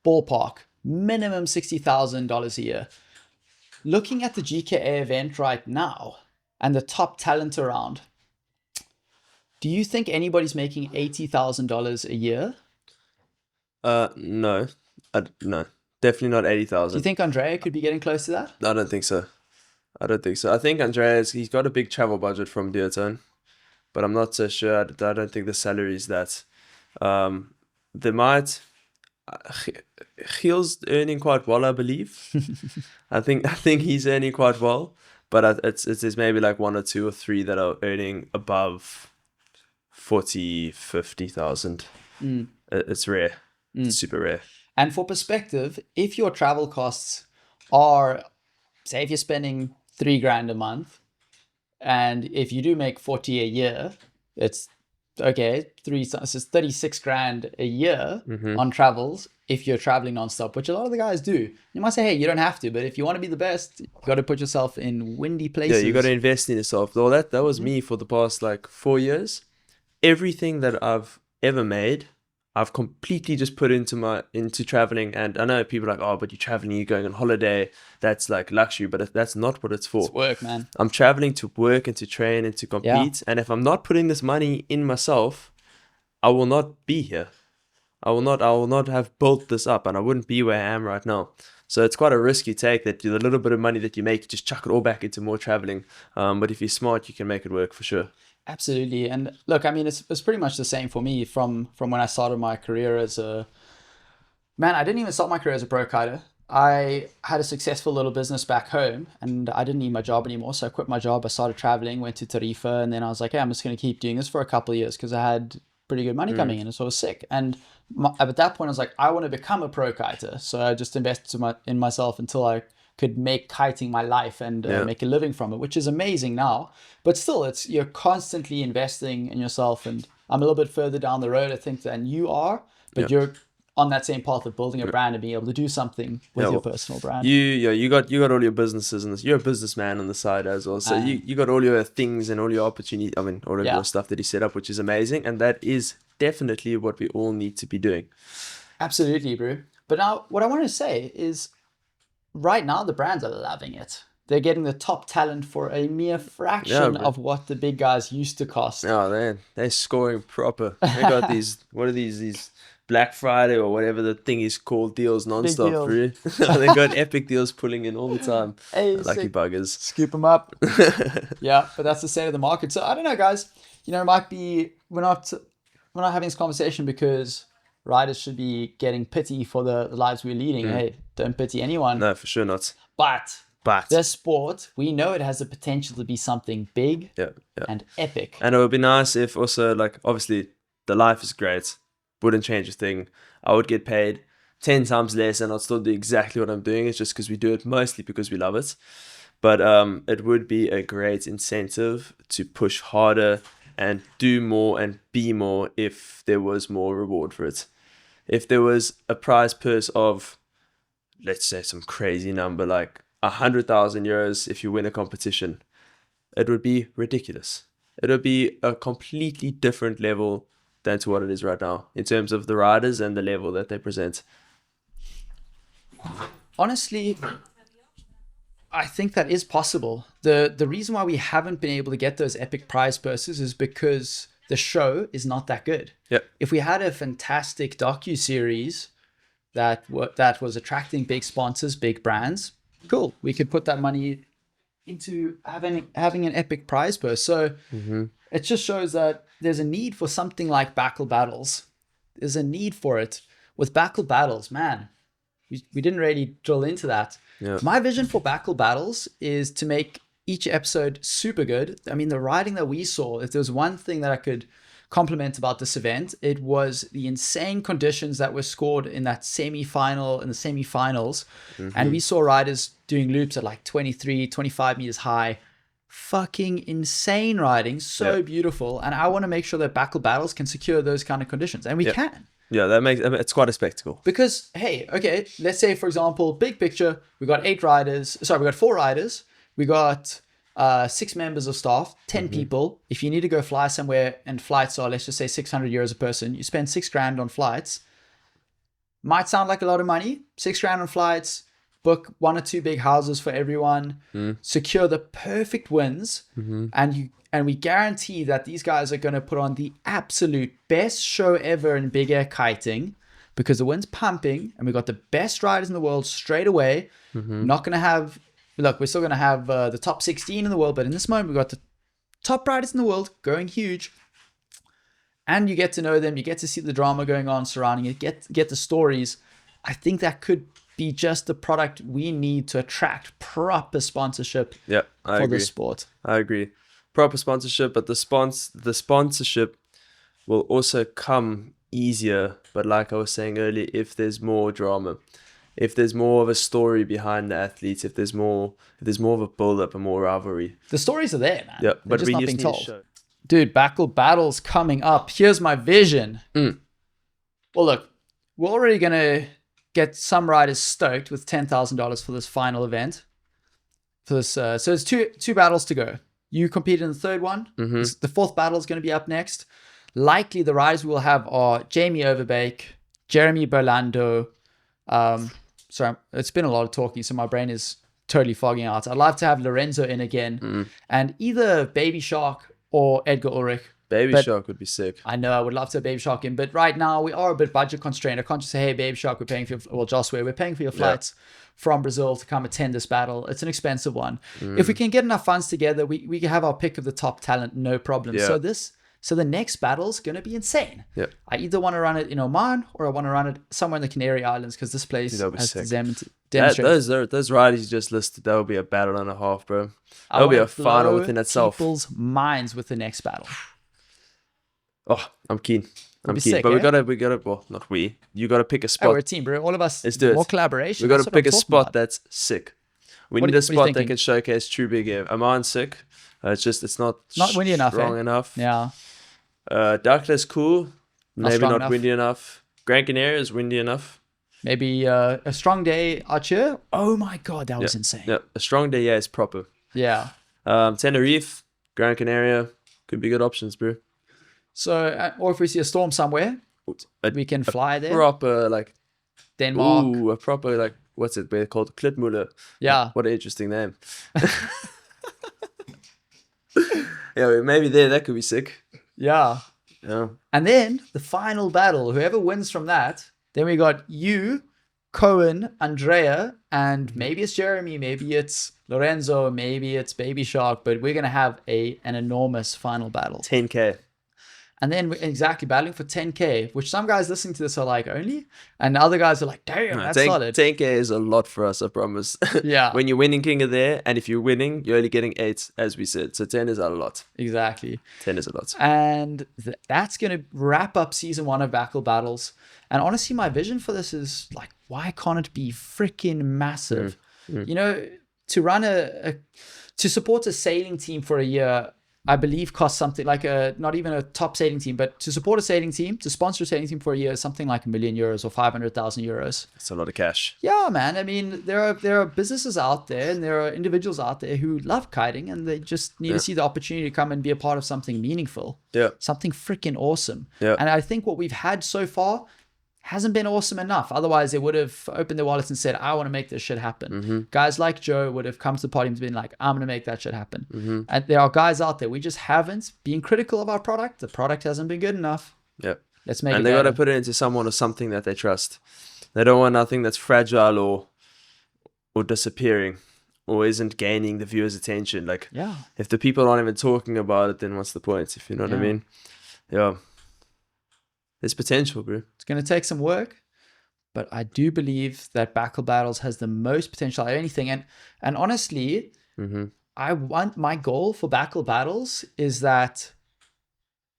ballpark, minimum $60,000 a year. Looking at the GKA event right now and the top talent around, do you think anybody's making $80,000 a year? No, no. Definitely not 80,000. Do you think Andrea could be getting close to that? I don't think so. I think Andreas, he's got a big travel budget from Duotone, but I'm not so sure. I don't think the salary is that. They might. Giel's earning quite well, I believe. I think he's earning quite well, but there's maybe like 1 or 2 or 3 that are earning above 40,000-50,000. It's rare. It's super rare. And for perspective, if your travel costs are, say, if you're spending $3,000 a month, and if you do make 40 a year, it's okay. This is 36 grand a year on travels if you're traveling nonstop, which a lot of the guys do. You might say, hey, you don't have to, but if you want to be the best, you got to put yourself in windy places. Yeah, you got to invest in yourself. Well, that was me for the past like 4 years. Everything that I've ever made, I've completely just put into traveling. And I know people are like, oh, but you're traveling, you're going on holiday. That's like luxury, but that's not what it's for. It's work, man. I'm traveling to work and to train and to compete. And if I'm not putting this money in myself, I will not be here. I will not have built this up, and I wouldn't be where I am right now. So it's quite a risk you take, that the little bit of money that you make, you just chuck it all back into more traveling. But if you're smart, you can make it work for sure. Absolutely. And look, I mean, it's pretty much the same for me from when I started my career as a... Man, I didn't even start my career as a pro kiter. I had a successful little business back home, and I didn't need my job anymore. So I quit my job. I started traveling, went to Tarifa, and then I was like, hey, I'm just going to keep doing this for a couple of years because I had pretty good money coming in, and so I was sick. And at that point, I was like, I want to become a pro kiter. So I just invested in myself until I could make kiting my life and make a living from it, which is amazing now. But still, you're constantly investing in yourself. And I'm a little bit further down the road, I think, than you are. But you're on that same path of building a brand and being able to do something with your personal brand. You got all your businesses, and you're a businessman on the side as well. So you got all your things and all your opportunity. I mean, all of your stuff that you set up, which is amazing, and that is definitely what we all need to be doing. Absolutely, bro. But now, what I want to say is, right now the brands are loving it. They're getting the top talent for a mere fraction of what the big guys used to cost. Oh, they're scoring proper. They got these. What are these? Black Friday or whatever the thing is called, deals nonstop, really. They got epic deals pulling in all the time. Hey, lucky buggers. Scoop them up. Yeah, but that's the state of the market. So I don't know, guys. You know, it might be we're not having this conversation because riders should be getting pity for the lives we're leading. Hey, don't pity anyone. No, for sure not. But this sport, we know it has the potential to be something big and epic. And it would be nice if also, like, obviously the life is great. Wouldn't change a thing. I would get paid 10 times less and I'd still do exactly what I'm doing. It's just because we do it mostly because we love it. But it would be a great incentive to push harder and do more and be more if there was more reward for it. If there was a prize purse of, let's say, some crazy number like 100,000 euros if you win a competition, it would be ridiculous. It would be a completely different level than to what it is right now in terms of the riders and the level that they present. Honestly, I think that is possible. The reason why we haven't been able to get those epic prize purses is because the show is not that good. Yep. If we had a fantastic docu-series that was attracting big sponsors, big brands, cool. We could put that money into having an epic prize purse. So it just shows that there's a need for something like BAKL Battles. There's a need for it. With BAKL Battles, man, we didn't really drill into that. Yeah. My vision for BAKL Battles is to make each episode super good. I mean, the riding that we saw, if there was one thing that I could compliment about this event, it was the insane conditions that were scored in that semi-final, in the semi-finals. And we saw riders doing loops at like 23, 25 meters high. Fucking insane riding, so beautiful. And I want to make sure that BAKL Battles can secure those kind of conditions, and we can. Yeah, it's quite a spectacle. Because, hey, okay, let's say, for example, big picture, we got 4 riders, we got 6 members of staff, 10 people. If you need to go fly somewhere and flights are, let's just say 600 euros a person, you spend 6 grand on flights. Might sound like a lot of money, 6 grand on flights, book 1 or 2 big houses for everyone, secure the perfect wins, and we guarantee that these guys are going to put on the absolute best show ever in big air kiting because the wind's pumping and we've got the best riders in the world straight away. Not going to have, look, we're still going to have the top 16 in the world, but in this moment we've got the top riders in the world going huge. and you get to know them, you get to see the drama going on surrounding it, get the stories. I think that could be just the product we need to attract proper sponsorship for the sport. I agree. Proper sponsorship, but the sponsorship will also come easier. But like I was saying earlier, if there's more drama, if there's more of a story behind the athletes, if there's more of a build-up and more rivalry. The stories are there, man. Yeah, They're but just we not just being need told. to show. Dude, BAKL Battles coming up. Here's my vision. Mm. Well, look, we're already going to get some riders stoked with $10,000 for this final event. For this, so it's two battles to go. You compete in the third one. Mm-hmm. The fourth battle is going to be up next. Likely the riders we will have are Jamie Overbake, Jeremy Berlando. Sorry, it's been a lot of talking, so my brain is totally fogging out. I'd love to have Lorenzo in again, and either Baby Shark or Edgar Ulrich. Baby Shark would be sick. I know, I would love to have Baby Shark in, but right now we are a bit budget constrained. I can't just say, hey, Baby Shark, we're paying for your, Joshua, we're paying for your flights from Brazil to come attend this battle. It's an expensive one. If we can get enough funds together, we can have our pick of the top talent, no problem. Yeah. So the next battle's going to be insane. Yeah. I either want to run it in Oman or I want to run it somewhere in the Canary Islands because this place has demonstrated. Those riders you just listed, that would be a battle and a half, bro. That would be a final within itself. People's minds with the next battle. Oh, I'm keen. I'm keen. Sick, but we gotta, well, not we. You gotta pick a spot. Oh, we're a team, bro. All of us. Let's do it. More collaboration. We gotta That's what pick I'm a talking spot about. that's sick. We What need are a you spot that thinking? can showcase true big air. Oman's sick. It's not windy enough, strong eh? enough. Yeah. Darkle's cool. Maybe strong not enough. windy enough. Gran Canaria is windy enough. Maybe a strong day Archer. Oh my God, that was insane. Yeah, a strong day, is proper. Yeah. Tenerife, Gran Canaria, could be good options, bro. So, or if we see a storm somewhere, we can fly there. Proper, like, Denmark. ooh, a proper, like, what's it called? Klitmuller. Yeah. What an interesting name. Yeah, maybe that could be sick. Yeah. Yeah. And then the final battle, whoever wins from that, then we got you, Cohen, Andrea, and maybe it's Jeremy, maybe it's Lorenzo, maybe it's Baby Shark, but we're going to have an enormous final battle. 10K. And then exactly battling for 10K, which some guys listening to this are like, only? And other guys are like, damn, that's solid. 10K is a lot for us, I promise. Yeah. When you're winning King of the Air, and if you're winning, you're only getting 8, as we said. So 10 is a lot. Exactly. 10 is a lot. And that's going to wrap up season 1 of BAKL Battles. And honestly, my vision for this is like, why can't it be freaking massive? You know, to run to support a sailing team for a year, I believe costs something like not even a top sailing team, but to support a sailing team, to sponsor a sailing team for a year is something like €1 million or 500,000 euros. It's a lot of cash. Yeah, man. I mean, there are businesses out there and there are individuals out there who love kiting and they just need to see the opportunity to come and be a part of something meaningful. Yeah. Something freaking awesome. Yeah. And I think what we've had so far hasn't been awesome enough. Otherwise, they would have opened their wallets and said, I want to make this shit happen. Guys like Joe would have come to the podium and been like, I'm going to make that shit happen. And there are guys out there. We just haven't been critical of our product. The product hasn't been good enough. Yeah. Let's make it And they got to better. put it into someone or something that they trust. They don't want nothing that's fragile or disappearing or isn't gaining the viewer's attention. Like, Yeah. if the people aren't even talking about it, then what's the point? If you know what I mean? Yeah. There's potential, bro. It's going to take some work, but I do believe that BAKL Battles has the most potential out of anything. And honestly, my goal for BAKL Battles is that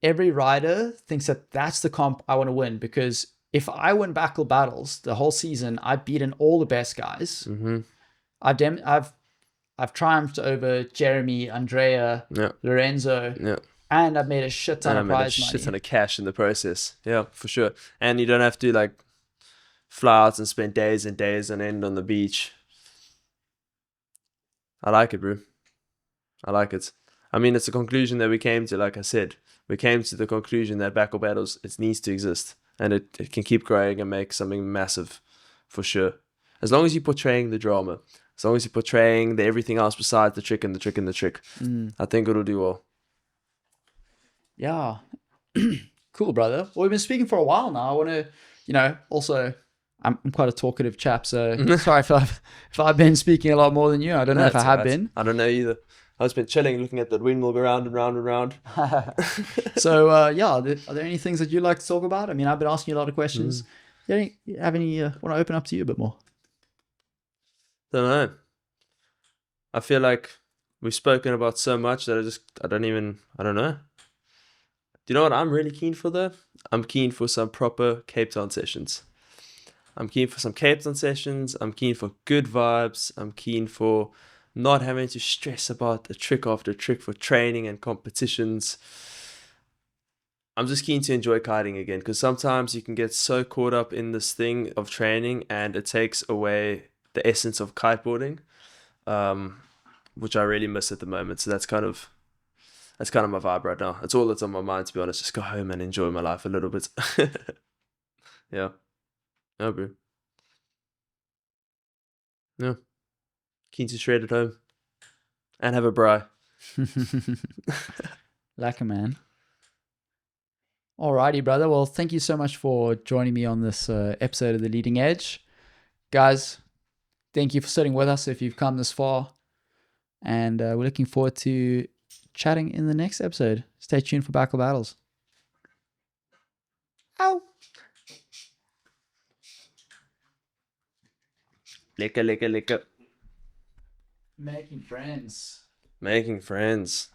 every rider thinks that that's the comp I want to win, because if I win BAKL Battles the whole season, I've beaten all the best guys. I've triumphed over Jeremy, Andrea, Lorenzo, and I've made a shit ton of prize money. Shit ton of cash in the process. Yeah, for sure. And you don't have to like fly out and spend days and days on end on the beach. I like it, bro. I like it. I mean, it's a conclusion that we came to. Like I said, we came to the conclusion that BAKL Battles, it needs to exist, and it can keep growing and make something massive, for sure. As long as you're portraying the drama, as long as you're portraying the everything else besides the trick and the trick and the trick, I think it'll do well. Yeah. Cool, brother. Well, we've been speaking for a while now. I want to, also, I'm quite a talkative chap, so sorry if I've been speaking a lot more than you. I don't know if I have been. I don't know either. I've just been chilling, looking at the windmill go round and round and round. So yeah, are there any things that you'd like to talk about? I mean, I've been asking you a lot of questions. You have any? Want to open up to you a bit more? Don't know. I feel like we've spoken about so much that I don't know. Do you know what I'm really keen for though? I'm keen for some proper Cape Town sessions. I'm keen for some Cape Town sessions. I'm keen for good vibes. I'm keen for not having to stress about a trick after trick for training and competitions. I'm just keen to enjoy kiting again, because sometimes you can get so caught up in this thing of training and it takes away the essence of kiteboarding, which I really miss at the moment. So that's kind of my vibe right now. It's all that's on my mind, to be honest. Just go home and enjoy my life a little bit. Yeah. No, bro. Yeah. Keen to shred at home and have a bri. Like a man. Alrighty, brother. Well, thank you so much for joining me on this episode of The Leading Edge. Guys, thank you for sitting with us if you've come this far. And we're looking forward to chatting in the next episode. Stay tuned for BAKL Battles. Ow! Liquor, liquor, liquor. Making friends. Making friends.